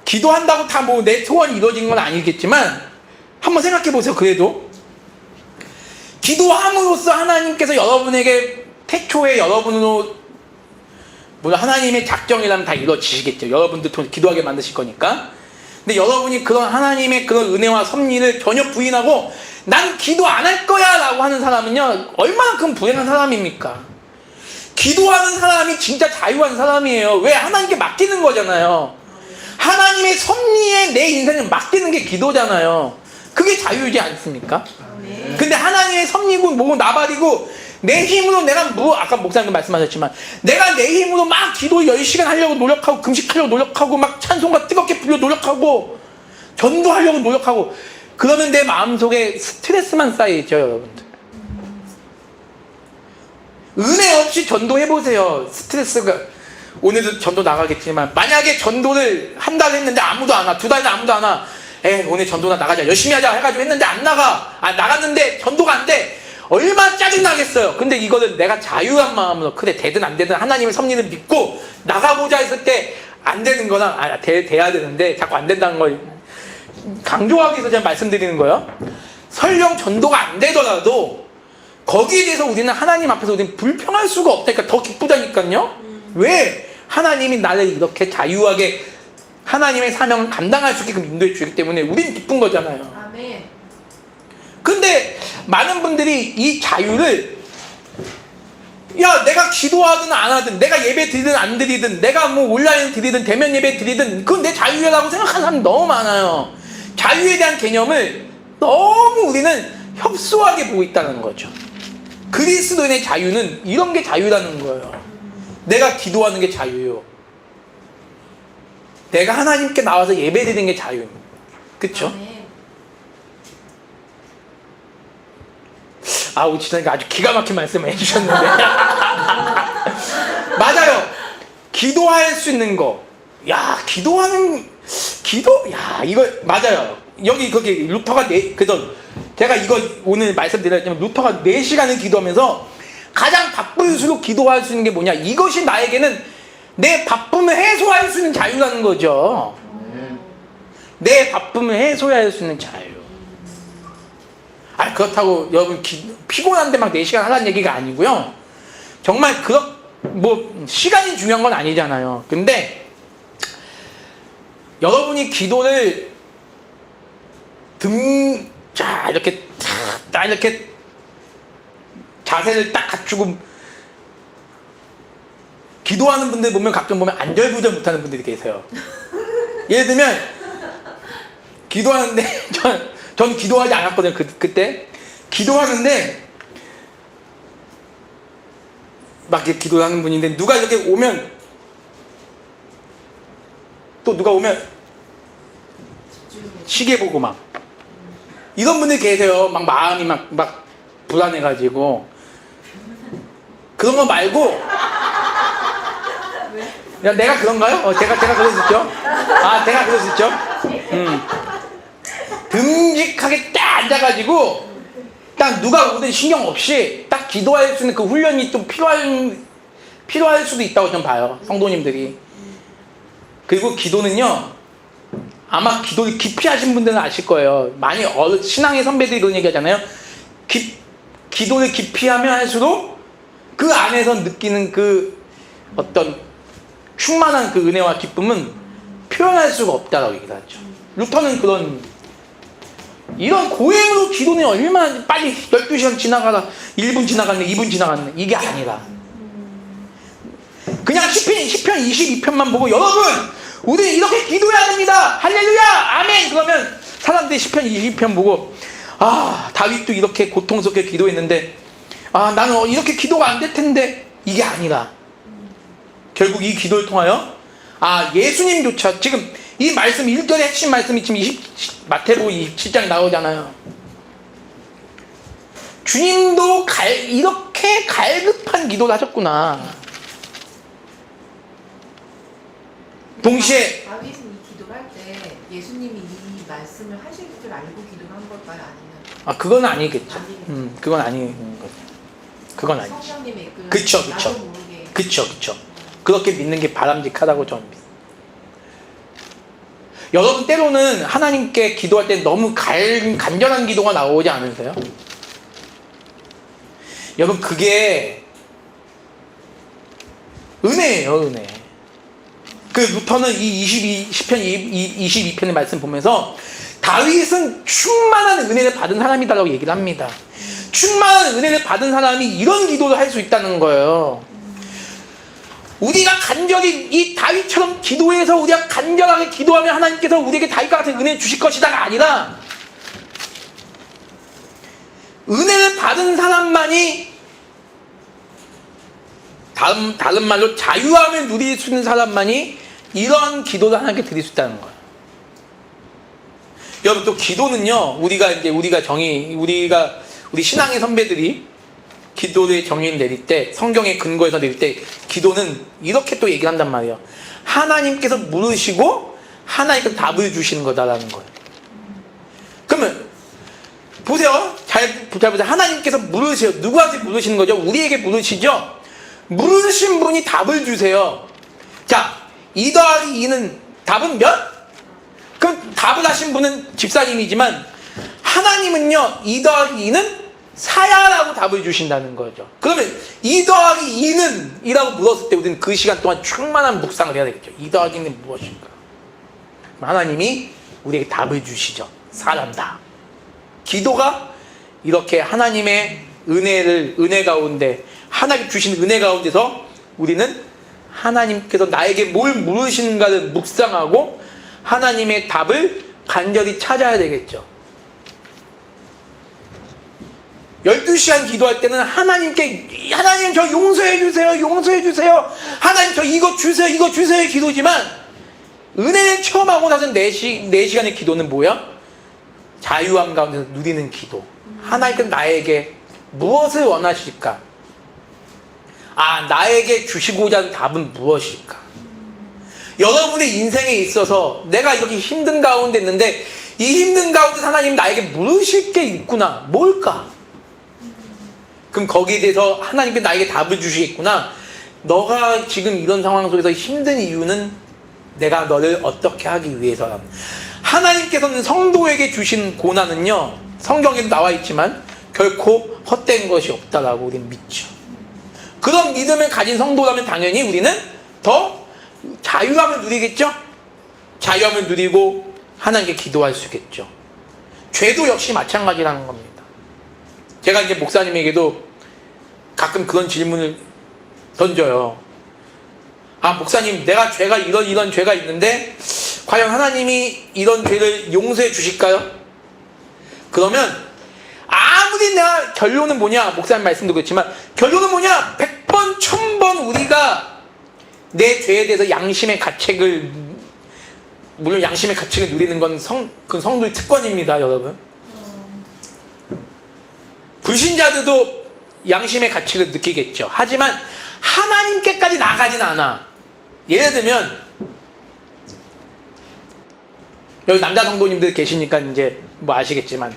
기도한다고 다 뭐 내 소원이 이루어진 건 아니겠지만 한번 생각해 보세요. 그래도 기도함으로써 하나님께서 여러분에게 태초에 여러분으로 물론 하나님의 작정이라면 다 이루어지시겠죠. 여러분들 통해 기도하게 만드실 거니까. 근데 여러분이 그런 하나님의 그런 은혜와 섭리를 전혀 부인하고 난 기도 안 할 거야 라고 하는 사람은요, 얼마나 큰 불행한 사람입니까? 기도하는 사람이 진짜 자유한 사람이에요. 왜? 하나님께 맡기는 거잖아요. 하나님의 섭리에 내 인생을 맡기는 게 기도잖아요. 그게 자유이지 않습니까? 근데 하나님의 섭리고 뭐고 나발이고 내 힘으로 내가 아까 목사님 말씀하셨지만 내가 내 힘으로 막 기도 10시간 하려고 노력하고 금식하려고 노력하고 막 찬송가 뜨겁게 불려 노력하고 전도하려고 노력하고 그러면 내 마음속에 스트레스만 쌓이죠, 여러분들. 은혜 없이 전도해보세요. 스트레스가 오늘도 전도 나가겠지만 만약에 전도를 한 달 했는데 아무도 안 와, 2달도 아무도 안 와, 오늘 전도나 나가자 열심히 하자 해가지고 했는데 안 나가, 나갔는데 전도가 안 돼, 얼마나 짜증나겠어요. 근데 이거를 내가 자유한 마음으로 그래 되든 안 되든 하나님의 섭리를 믿고 나가보자 했을 때 안 되는 거랑 돼야 되는데 자꾸 안 된다는 걸 강조하기 위해서 제가 말씀드리는 거예요. 설령 전도가 안 되더라도 거기에 대해서 우리는 하나님 앞에서 우리는 불평할 수가 없다니까. 더 기쁘다니까요. 왜? 하나님이 나를 이렇게 자유하게 하나님의 사명을 감당할 수 있게끔 인도해 주기 때문에 우린 기쁜 거잖아요. 아멘. 근데 많은 분들이 이 자유를 야 내가 기도하든 안 하든 내가 예배 드리든 안 드리든 내가 뭐 온라인 드리든 대면 예배 드리든 그건 내 자유라고 생각하는 사람이 너무 많아요. 자유에 대한 개념을 너무 우리는 협소하게 보고 있다는 거죠. 그리스도인의 자유는 이런 게 자유라는 거예요. 내가 기도하는 게 자유요. 내가 하나님께 나와서 예배 드리는 게 자유입니다. 그쵸? 아멘. 우리 지사님이 아주 기가 막힌 말씀을 해주셨는데 맞아요. 기도할 수 있는 거, 기도 이거 맞아요. 여기 거기 루터가 그래서 제가 이거 오늘 말씀드렸지만 루터가 4시간을 기도하면서 가장 바쁠수록 기도할 수 있는 게 뭐냐, 이것이 나에게는 내 바쁨을 해소할 수 있는 자유라는 거죠. 내 바쁨을 해소할 수 있는 자유. 그렇다고 여러분 피곤한데 막 4시간 하라는 얘기가 아니고요. 정말 시간이 중요한 건 아니잖아요. 근데 여러분이 기도를 이렇게 딱 이렇게 자세를 딱 갖추고 기도하는 분들 가끔 보면 안절부절 못하는 분들이 계세요. 예를 들면 기도하는데 전 기도하지 않았거든요. 그때 기도하는데 막 이렇게 기도하는 분인데 누가 이렇게 오면 또 누가 오면 시계 보고 막 이런 분들 계세요. 막 마음이 막 불안해가지고 그런 거 말고 야 내가 그런가요? 제가 그럴 수 있죠. 제가 그럴 수 있죠. 듬직하게 딱 앉아가지고 딱 누가 오든 신경 없이 딱 기도할 수 있는 그 훈련이 좀 필요할 수도 있다고 좀 봐요, 성도님들이. 그리고 기도는요, 아마 기도를 깊이 하신 분들은 아실 거예요. 많이 신앙의 선배들이 그런 얘기 하잖아요. 기도를 깊이 하면 할수록 그 안에서 느끼는 그 어떤 충만한 그 은혜와 기쁨은 표현할 수가 없다라고 얘기를 하죠. 루터는 이런 고행으로 기도는 얼마나 빨리 12시간 지나가라, 1분 지나갔네, 2분 지나갔네, 이게 아니라 그냥 시편 22편만 보고 여러분 우리 이렇게 기도해야 됩니다, 할렐루야, 아멘, 그러면 사람들이 시편 22편 보고 다윗도 이렇게 고통스럽게 기도했는데 나는 이렇게 기도가 안 될 텐데, 이게 아니라 결국 이 기도를 통하여 예수님조차 지금 이 말씀 1절의 핵심 말씀이 지금 마태복음 27장에 나오잖아요. 주님도 이렇게 갈급한 기도를 하셨구나. 동시에 다윗은 이 기도할 때 예수님이 이 말씀을 하실 줄 알고 기도를 한 걸까요? 아니면 그건 아니겠죠. 그건 아닌 거죠. 그건 아니죠. 성령님의 이끌림, 그쵸. 나도 모르게. 그쵸. 그렇게 믿는 게 바람직하다고 저는 믿습니다. 여러분 때로는 하나님께 기도할 때 너무 간절한 기도가 나오지 않으세요? 여러분 그게 은혜예요, 은혜. 그 루터는 이 시편 22편의 말씀 보면서 다윗은 충만한 은혜를 받은 사람이다라고 얘기를 합니다. 충만한 은혜를 받은 사람이 이런 기도를 할 수 있다는 거예요. 우리가 간절히 이 다윗처럼 기도해서 우리가 간절하게 기도하면 하나님께서 우리에게 다윗과 같은 은혜를 주실 것이다가 아니라 은혜를 받은 사람만이 다른 말로 자유함을 누릴 수 있는 사람만이 이런 기도를 하나님께 드릴 수 있다는 거예요. 여러분 또 기도는요, 우리 신앙의 선배들이 기도의 정의를 내릴 때, 성경의 근거에서 내릴 때 기도는 이렇게 또 얘기를 한단 말이에요. 하나님께서 물으시고 하나님께서 답을 주시는 거다라는 거예요. 그러면 보세요. 잘 보세요. 하나님께서 물으세요. 누구한테 물으시는 거죠? 우리에게 물으시죠? 물으신 분이 답을 주세요. 자, 2 더하기 2는 답은 몇? 그럼 답을 하신 분은 집사님이지만 하나님은요 2 더하기 2는 4야라고 답을 주신다는 거죠. 그러면 2 더하기 2는 이라고 물었을 때 우리는 그 시간 동안 충만한 묵상을 해야 되겠죠. 2 더하기 2는 무엇일까? 하나님이 우리에게 답을 주시죠. 4란다. 기도가 이렇게 하나님의 은혜 가운데, 하나님 주신 은혜 가운데서 우리는 하나님께서 나에게 뭘 물으시는가를 묵상하고 하나님의 답을 간절히 찾아야 되겠죠. 12시간 기도할 때는 하나님 저 용서해 주세요, 용서해 주세요, 하나님 저 이거 주세요 기도지만, 은혜를 체험하고 나서 4시간의 기도는 뭐야? 자유함 가운데서 누리는 기도. 하나님께서 나에게 무엇을 원하실까? 나에게 주시고자 하는 답은 무엇일까? 여러분의 인생에 있어서 내가 이렇게 힘든 가운데 있는데 이 힘든 가운데 하나님 나에게 물으실 게 있구나. 뭘까? 그럼 거기에 대해서 하나님께서 나에게 답을 주시겠구나. 너가 지금 이런 상황 속에서 힘든 이유는 내가 너를 어떻게 하기 위해서라. 하나님께서는 성도에게 주신 고난은요, 성경에도 나와 있지만 결코 헛된 것이 없다라고 우리는 믿죠. 그런 믿음을 가진 성도라면 당연히 우리는 더 자유함을 누리겠죠? 자유함을 누리고 하나님께 기도할 수 있겠죠. 죄도 역시 마찬가지라는 겁니다. 제가 이제 목사님에게도 가끔 그런 질문을 던져요. 목사님, 내가 이런 죄가 있는데 과연 하나님이 이런 죄를 용서해 주실까요? 그러면 아무리 내가 결론은 뭐냐, 목사님 말씀도 그렇지만 결론은 뭐냐, 100번 1000번 우리가 내 죄에 대해서 양심의 가책을, 물론 양심의 가책을 누리는 건 그 성도의 특권입니다, 여러분. 불신자들도 양심의 가책을 느끼겠죠. 하지만 하나님께까지 나가진 않아. 예를 들면 여기 남자 성도님들 계시니까 이제 뭐 아시겠지만,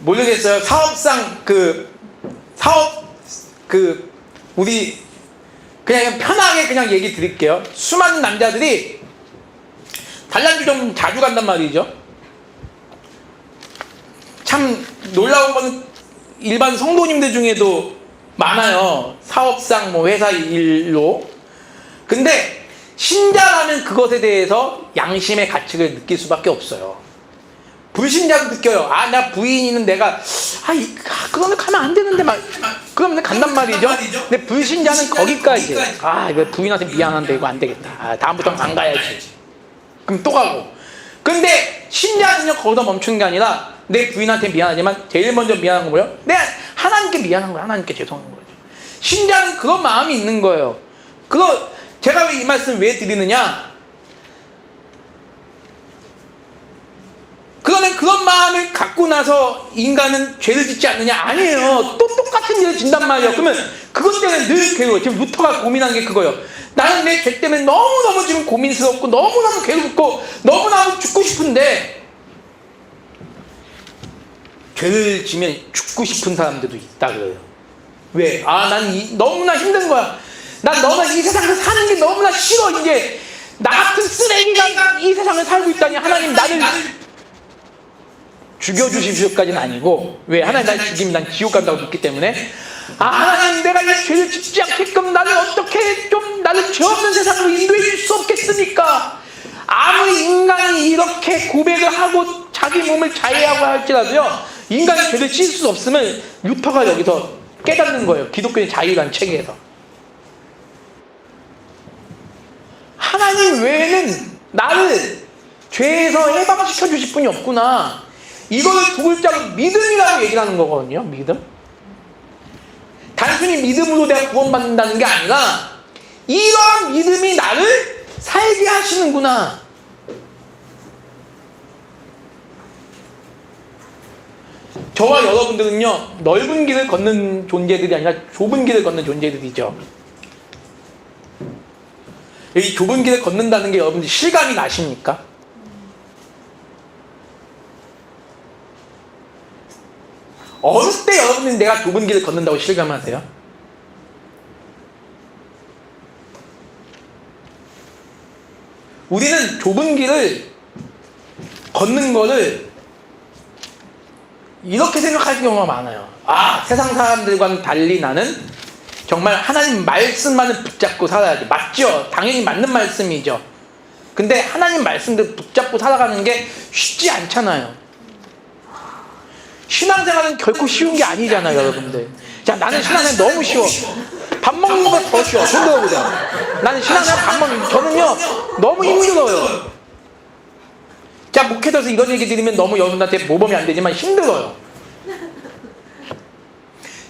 모르겠어요. 우리 그냥 편하게 그냥 얘기 드릴게요. 수많은 남자들이 단란주 좀 자주 간단 말이죠. 참 놀라운 거는 일반 성도님들 중에도 많아요. 사업상 뭐 회사 일로. 근데 신자라면 그것에 대해서 양심의 가책을 느낄 수밖에 없어요. 불신자도 느껴요. 나 부인이는 내가 그러면 가면 안 되는데 그러면 간단 말이죠. 근데 불신자는 거기까지. 이거 부인한테 미안한데 이거 안 되겠다. 다음부터는 안 가야지. 그럼 또 가고. 근데 신자는요, 거기서 멈추는 게 아니라 내 부인한테 미안하지만 제일 먼저 미안한 건 뭐예요? 내가 하나님께 미안한 거예요. 하나님께 죄송한 거죠. 신자는 그런 마음이 있는 거예요. 제가 왜 이 말씀을 왜 드리느냐? 그러면 그런 마음을 갖고 나서 인간은 죄를 짓지 않느냐? 아니에요. 또 똑같은 일을 진단 말이에요. 그러면 그것 때문에 늘 괴로워요. 지금 루터가 고민한 게 그거예요. 나는 내 죄 때문에 너무너무 지금 고민스럽고 너무너무 괴롭고 너무너무 죽고 싶은데, 죄를 지면 죽고 싶은 사람들도 있다 그래요. 왜? 난 너무나 힘든 거야. 난 너무나 이 세상에서 사는 게 너무나 싫어. 이제 나 같은 쓰레기가 이 세상을 살고 있다니, 하나님 나를 죽여주십시오까지는 아니고, 왜? 하나님 날 죽이면 난 지옥 간다고 믿기 때문에 하나님 내가 이 죄를 짓지 않게끔 나를 어떻게 좀 나를 죄 없는 세상으로 인도해 줄 수 없겠습니까? 아무리 인간이 이렇게 고백을 하고 자기 몸을 자해하고 할지라도요, 인간이 죄를 지을 수 없으면 루터가 여기서 깨닫는 거예요. 기독교의 자유라는 책에서. 하나님 외에는 나를 죄에서 해방시켜 주실 분이 없구나. 이거를 두 글자로 믿음이라고 얘기를 하는 거거든요. 믿음. 단순히 믿음으로 내가 구원받는다는 게 아니라 이러한 믿음이 나를 살게 하시는구나. 저와 여러분들은요, 넓은 길을 걷는 존재들이 아니라 좁은 길을 걷는 존재들이죠. 이 좁은 길을 걷는다는 게 여러분들 실감이 나십니까? 어느 때 여러분들이 내가 좁은 길을 걷는다고 실감하세요? 우리는 좁은 길을 걷는 거를 이렇게 생각하는 경우가 많아요. 세상 사람들과는 달리 나는 정말 하나님 말씀만을 붙잡고 살아야지. 맞죠? 당연히 맞는 말씀이죠. 근데 하나님 말씀들 붙잡고 살아가는 게 쉽지 않잖아요. 신앙생활은 결코 쉬운 게 아니잖아요, 여러분들. 자, 나는 신앙생활 너무 쉬워. 밥 먹는 거 더 쉬워. 손 들어보자. 나는 신앙생활 밥 먹는 저는요 너무 힘들어요. 자, 목회자에서 이런 얘기 드리면 너무 여러분한테 모범이 안 되지만 힘들어요.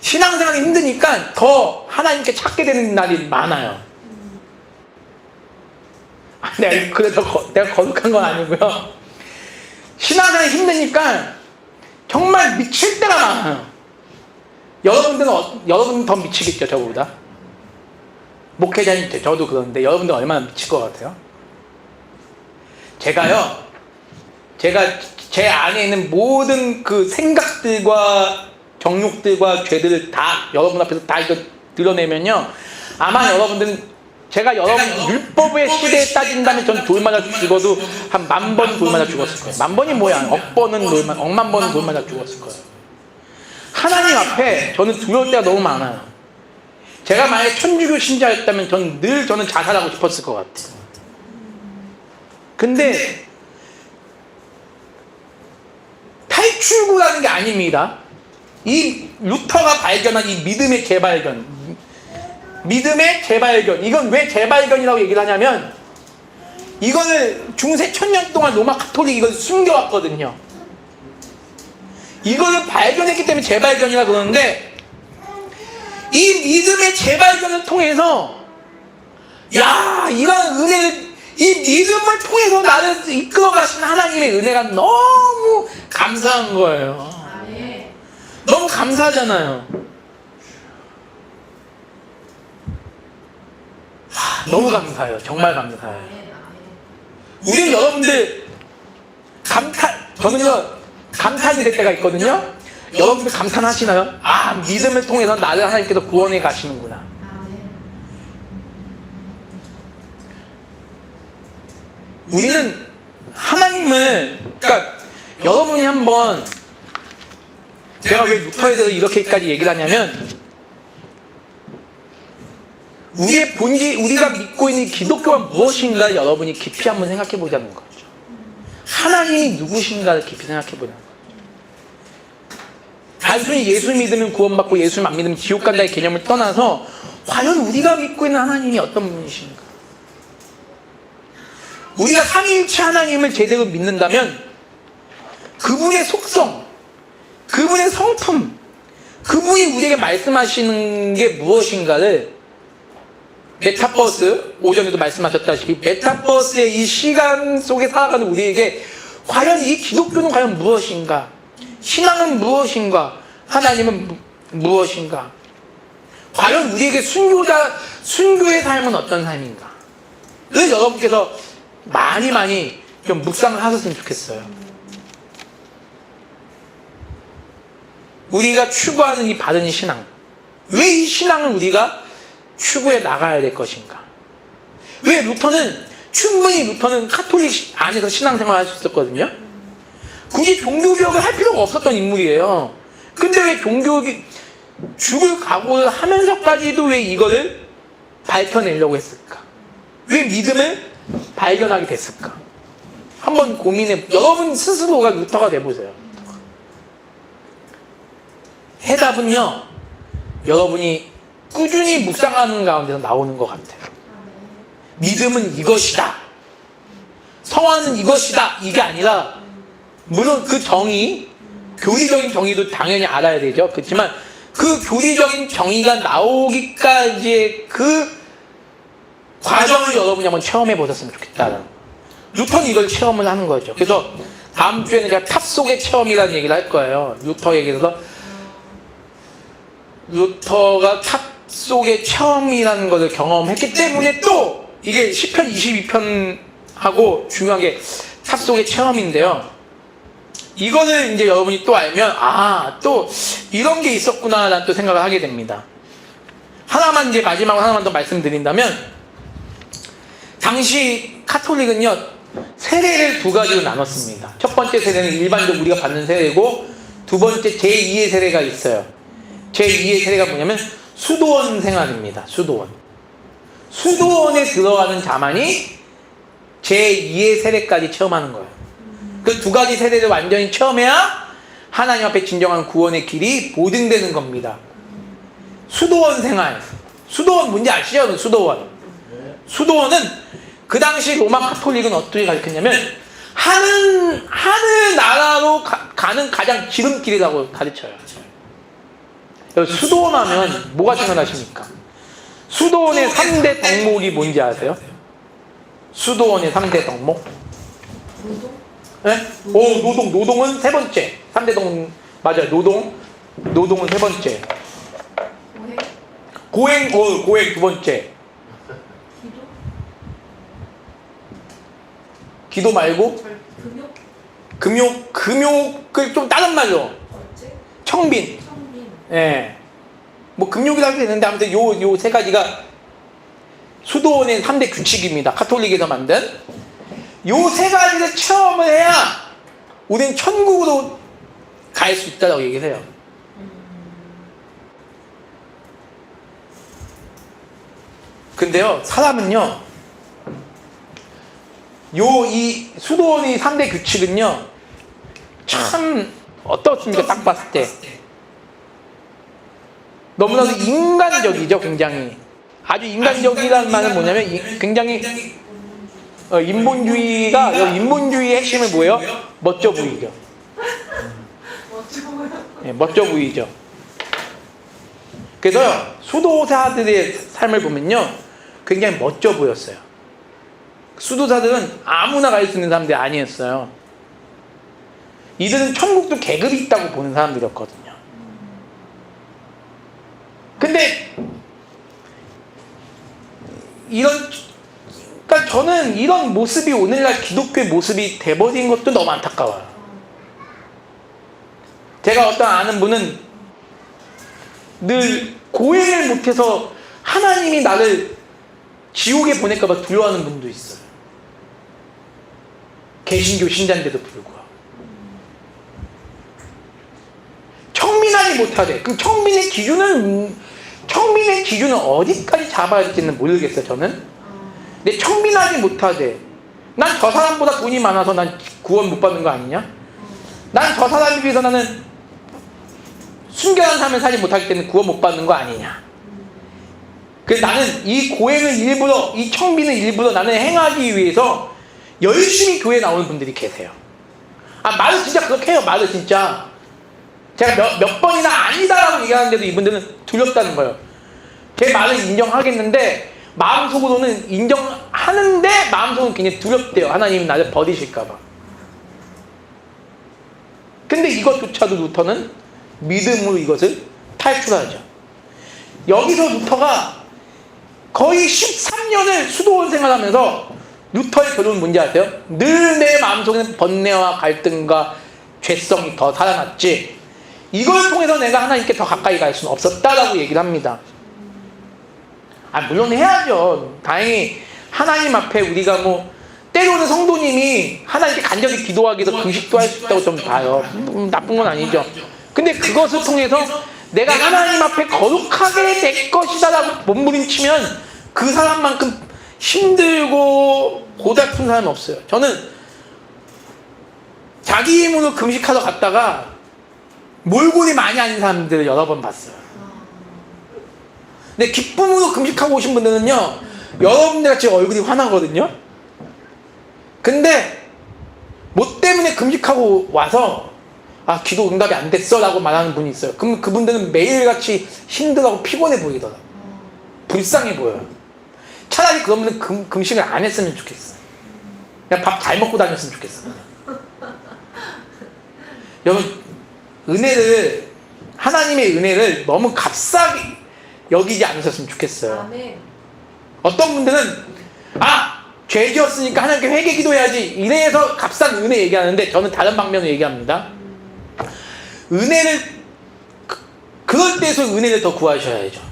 신앙생활이 힘드니까 더 하나님께 찾게 되는 날이 많아요. 내가 거룩한 건 아니고요. 신앙생활이 힘드니까 정말 미칠 때가 많아요. 여러분은 더 미치겠죠, 저보다. 목회자님, 저도 그런데 여러분들 얼마나 미칠 것 같아요? 제가 제 안에 있는 모든 그 생각들과 정욕들과 죄들을 다 여러분 앞에서 다 이거 드러내면요, 아마 여러분들은 제가 여러분 율법의 시대에 따진다면 전 돌 맞아 죽어도 한 10,000번 돌 맞아 죽었을 거예요. 10,000번이 뭐야? 억만 번은 돌 맞아 죽었을 거예요. 하나님 앞에 저는 두려울 때가 너무 많아요. 제가 만약에 천주교 신자였다면 저는 자살하고 싶었을 것 같아요. 근데 탈출구라는 게 아닙니다. 이 루터가 발견한 이 믿음의 재발견, 이건 왜 재발견이라고 얘기를 하냐면, 이거를 중세 1000년 동안 로마 가톨릭이 이걸 숨겨왔거든요. 이거를 발견했기 때문에 재발견이라고 그러는데, 이 믿음의 재발견을 통해서 이런 은혜를, 이 믿음을 통해서 나를 이끌어 가신 하나님의 은혜가 너무 감사한 거예요. 너무 감사하잖아요. 너무 감사해요. 정말 감사해요. 우리 여러분들 저는요 감탄이 될 때가 있거든요. 여러분들 감탄하시나요? 믿음을 통해서 나를 하나님께서 구원해 가시는구나. 우리는 하나님을, 그러니까 여러분이 한번, 제가 왜 루터에 대해서 이렇게까지 얘기를 하냐면, 우리의 본질, 우리가 믿고 있는 기독교가 무엇인가 여러분이 깊이 한번 생각해 보자는 거죠. 하나님이 누구신가를 깊이 생각해 보자는 거죠. 단순히 예수 믿으면 구원받고 예수 안 믿으면 지옥 간다의 개념을 떠나서 과연 우리가 믿고 있는 하나님이 어떤 분이신가? 우리가 삼위일체 하나님을 제대로 믿는다면 그분의 속성, 그분의 성품, 그분이 우리에게 말씀하시는 게 무엇인가를 메타버스, 오전에도 말씀하셨다시피 메타버스의 이 시간 속에 살아가는 우리에게 과연 이 기독교는 과연 무엇인가? 신앙은 무엇인가? 하나님은 무엇인가? 과연 우리에게 순교의 삶은 어떤 삶인가? 를 여러분께서 많이 좀 묵상을 하셨으면 좋겠어요. 우리가 추구하는 이 바른 신앙, 왜 이 신앙을 우리가 추구해 나가야 될 것인가? 왜 루터는 카톨릭 안에서 신앙생활을 할 수 있었거든요. 굳이 종교개혁을 할 필요가 없었던 인물이에요. 근데 왜 죽을 각오를 하면서까지도 왜 이거를 밝혀내려고 했을까? 왜 믿음을 발견하게 됐을까? 한번 고민해, 여러분 스스로가 루터가 돼보세요. 해답은요, 여러분이 꾸준히 묵상하는 가운데서 나오는 것 같아요. 믿음은 이것이다, 성화는 이것이다, 이게 아니라, 물론 그 정의, 교리적인 정의도 당연히 알아야 되죠. 그렇지만 그 교리적인 정의가 나오기까지의 그 과정을 여러분이 한번 체험해 보셨으면 좋겠다는, 루터는 이걸 체험을 하는 거죠. 그래서 다음 주에는 제가 탑 속의 체험이라는 얘기를 할 거예요. 루터 얘기해서 루터가 탑 속의 체험이라는 것을 경험했기 때문에 또 이게 시편 22편하고 중요한 게 탑 속의 체험인데요. 이거는 이제 여러분이 또 알면 또 이런 게 있었구나 라는 또 생각을 하게 됩니다. 하나만 이제 마지막으로 하나만 더 말씀드린다면, 당시 카톨릭은요 세례를 두 가지로 나눴습니다. 첫 번째 세례는 일반적으로 우리가 받는 세례고, 두 번째 제2의 세례가 있어요. 제2의 세례가 뭐냐면 수도원 생활입니다. 수도원에 들어가는 자만이 제2의 세례까지 체험하는 거예요. 그 두 가지 세례를 완전히 체험해야 하나님 앞에 진정한 구원의 길이 보증되는 겁니다. 수도원 생활, 수도원 뭔지 아시죠? 수도원은 그 당시 로마 카톨릭은 어떻게 가르쳤냐면 하늘 나라로 가는 가장 지름길이라고 가르쳐요. 수도원 하면 뭐가 생각나십니까? 수도원의 3대 덕목이 뭔지 아세요? 수도원의 3대 덕목? 네? 노동은 세 번째. 3대 덕목 맞아요. 노동은 세 번째. 고행 두 번째. 기도 말고? 금욕을 좀 다른 말로. 청빈. 예. 뭐 금욕이라고 할 수 있는데 아무튼 요 세 가지가 수도원의 3대 규칙입니다. 카톨릭에서 만든. 요 세 가지를 체험을 해야 우리는 천국으로 갈 수 있다고 얘기해요. 근데요, 사람은요, 이 수도원의 3대 규칙은요, 참 어떻습니까? 딱 봤을 때 너무나도 인간적이죠. 굉장히 아주 인간적이라는 말은 뭐냐면 굉장히 인본주의의 핵심은 뭐예요? 멋져 보이죠. 네, 멋져 보이죠. 그래서 수도사들의 삶을 보면요, 굉장히 멋져 보였어요. 수도사들은 아무나 갈 수 있는 사람들이 아니었어요. 이들은 천국도 계급이 있다고 보는 사람들이었거든요. 근데 그러니까 저는 이런 모습이 오늘날 기독교의 모습이 돼버린 것도 너무 안타까워요. 제가 어떤 아는 분은 늘 고행을 못해서 하나님이 나를 지옥에 보낼까봐 두려워하는 분도 있어요. 개신교 신자인데도 불구하고. 청민하지 못하대. 그럼 청민의 기준은 어디까지 잡아야 될지는 모르겠어요, 저는. 근데 청민하지 못하대. 난 저 사람보다 돈이 많아서 난 구원 못 받는 거 아니냐? 난 저 사람에 비해서 나는 순결한 삶을 살지 못하기 때문에 구원 못 받는 거 아니냐? 그래서 나는 이 고행을 일부러, 이 청민을 일부러 나는 행하기 위해서 열심히 교회에 나오는 분들이 계세요. 말을 진짜 그렇게 해요. 말을 진짜. 제가 몇 번이나 아니다라고 얘기하는데도 이분들은 두렵다는 거예요. 제 말을 인정하겠는데 마음속으로는 인정하는데 마음속으로는 굉장히 두렵대요. 하나님이 나를 버리실까봐. 근데 이것조차도 루터는 믿음으로 이것을 탈출하죠. 여기서 루터가 거의 13년을 수도원 생활하면서 루터의 결론은 뭔지 아세요? 늘 내 마음속에는 번뇌와 갈등과 죄성이 더 살아났지, 이걸 통해서 내가 하나님께 더 가까이 갈 수는 없었다라고 얘기를 합니다. 물론 해야죠. 다행히 하나님 앞에 우리가 때로는 성도님이 하나님께 간절히 기도하기 위해서 금식도 할 수 있다고 좀 봐요. 나쁜 건 아니죠. 근데 그것을 통해서 내가 하나님 앞에 거룩하게 될 것이다라고 몸부림치면 그 사람만큼 힘들고 고달픈 사람이 없어요. 저는 자기 힘으로 금식하러 갔다가 몰골이 많이 아닌 사람들을 여러 번 봤어요. 근데 기쁨으로 금식하고 오신 분들은요, 여러분들 같이 얼굴이 환하거든요. 근데 뭐 때문에 금식하고 와서 아, 기도 응답이 안 됐어 라고 말하는 분이 있어요. 그럼 그분들은 매일같이 힘들고 피곤해 보이더라고요. 불쌍해 보여요. 차라리 그런 분은 금식을 안 했으면 좋겠어. 그냥 밥 잘 먹고 다녔으면 좋겠어. 여러분, 은혜를, 하나님의 은혜를 너무 값싸게 여기지 않으셨으면 좋겠어요. 아멘. 어떤 분들은 죄 지었으니까 하나님께 회개 기도해야지 이래서 값싼 은혜 얘기하는데, 저는 다른 방면으로 얘기합니다. 은혜를 그럴 때에서 은혜를 더 구하셔야죠.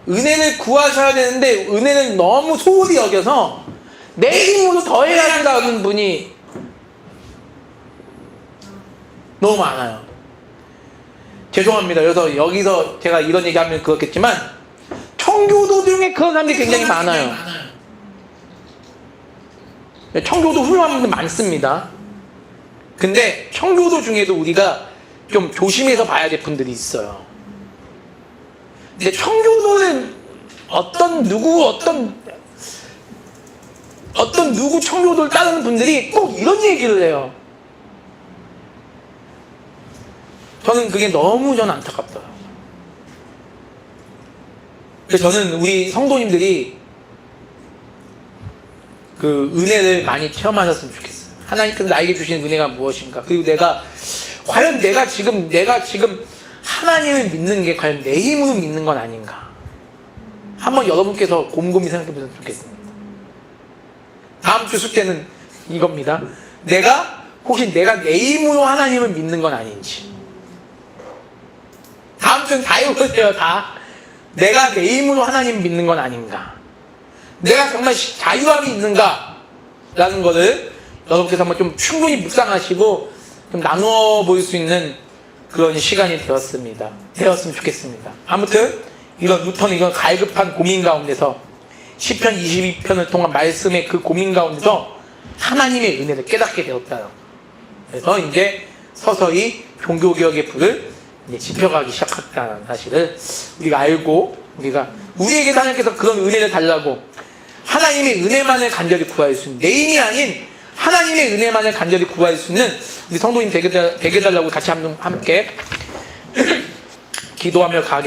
은혜를 구하셔야 되는데 은혜를 너무 소홀히 여겨서 내 힘으로 더 해야지라는 분이 너무 많아요. 죄송합니다. 그래서 여기서 제가 이런 얘기하면 그렇겠지만 청교도 중에 그런 사람들이 굉장히 많아요. 청교도 훌륭한 분들 많습니다. 근데 청교도 중에도 우리가 좀 조심해서 봐야 될 분들이 있어요. 근데 청교도는 어떤 누구 청교도를 따르는 분들이 꼭 이런 얘기를 해요. 저는 그게 너무 안타깝더라고요. 그래서 저는 우리 성도님들이 그 은혜를 많이 체험하셨으면 좋겠어요. 하나님께서 나에게 주신 은혜가 무엇인가? 그리고 과연 내가 지금 하나님을 믿는 게 과연 내 힘으로 믿는 건 아닌가? 한번 여러분께서 곰곰이 생각해 보셨으면 좋겠습니다. 다음 주 숙제는 이겁니다. 혹시 내가 내 힘으로 하나님을 믿는 건 아닌지. 다음 주는 다 해보세요, 다. 내가 내 힘으로 하나님 믿는 건 아닌가? 내가 정말 자유함이 있는가? 라는 거를 여러분께서 한번 좀 충분히 묵상하시고 좀 나누어 볼 수 있는 그런 시간이 되었으면 좋겠습니다. 아무튼 이런 루터는 이런 갈급한 고민 가운데서 시편 22편을 통한 말씀의 그 고민 가운데서 하나님의 은혜를 깨닫게 되었다. 그래서 이제 서서히 종교개혁의 불을 이제 지펴가기 시작했다는 사실을 우리가 알고, 우리에게 하나님께서 그런 은혜를 달라고 하나님의 은혜만을 간절히 구할 수 있는, 내 힘이 아닌 하나님의 은혜만을 간절히 구할 수 있는 우리 성도님 되게 달라고 같이 함께 기도하며 가겠습니다.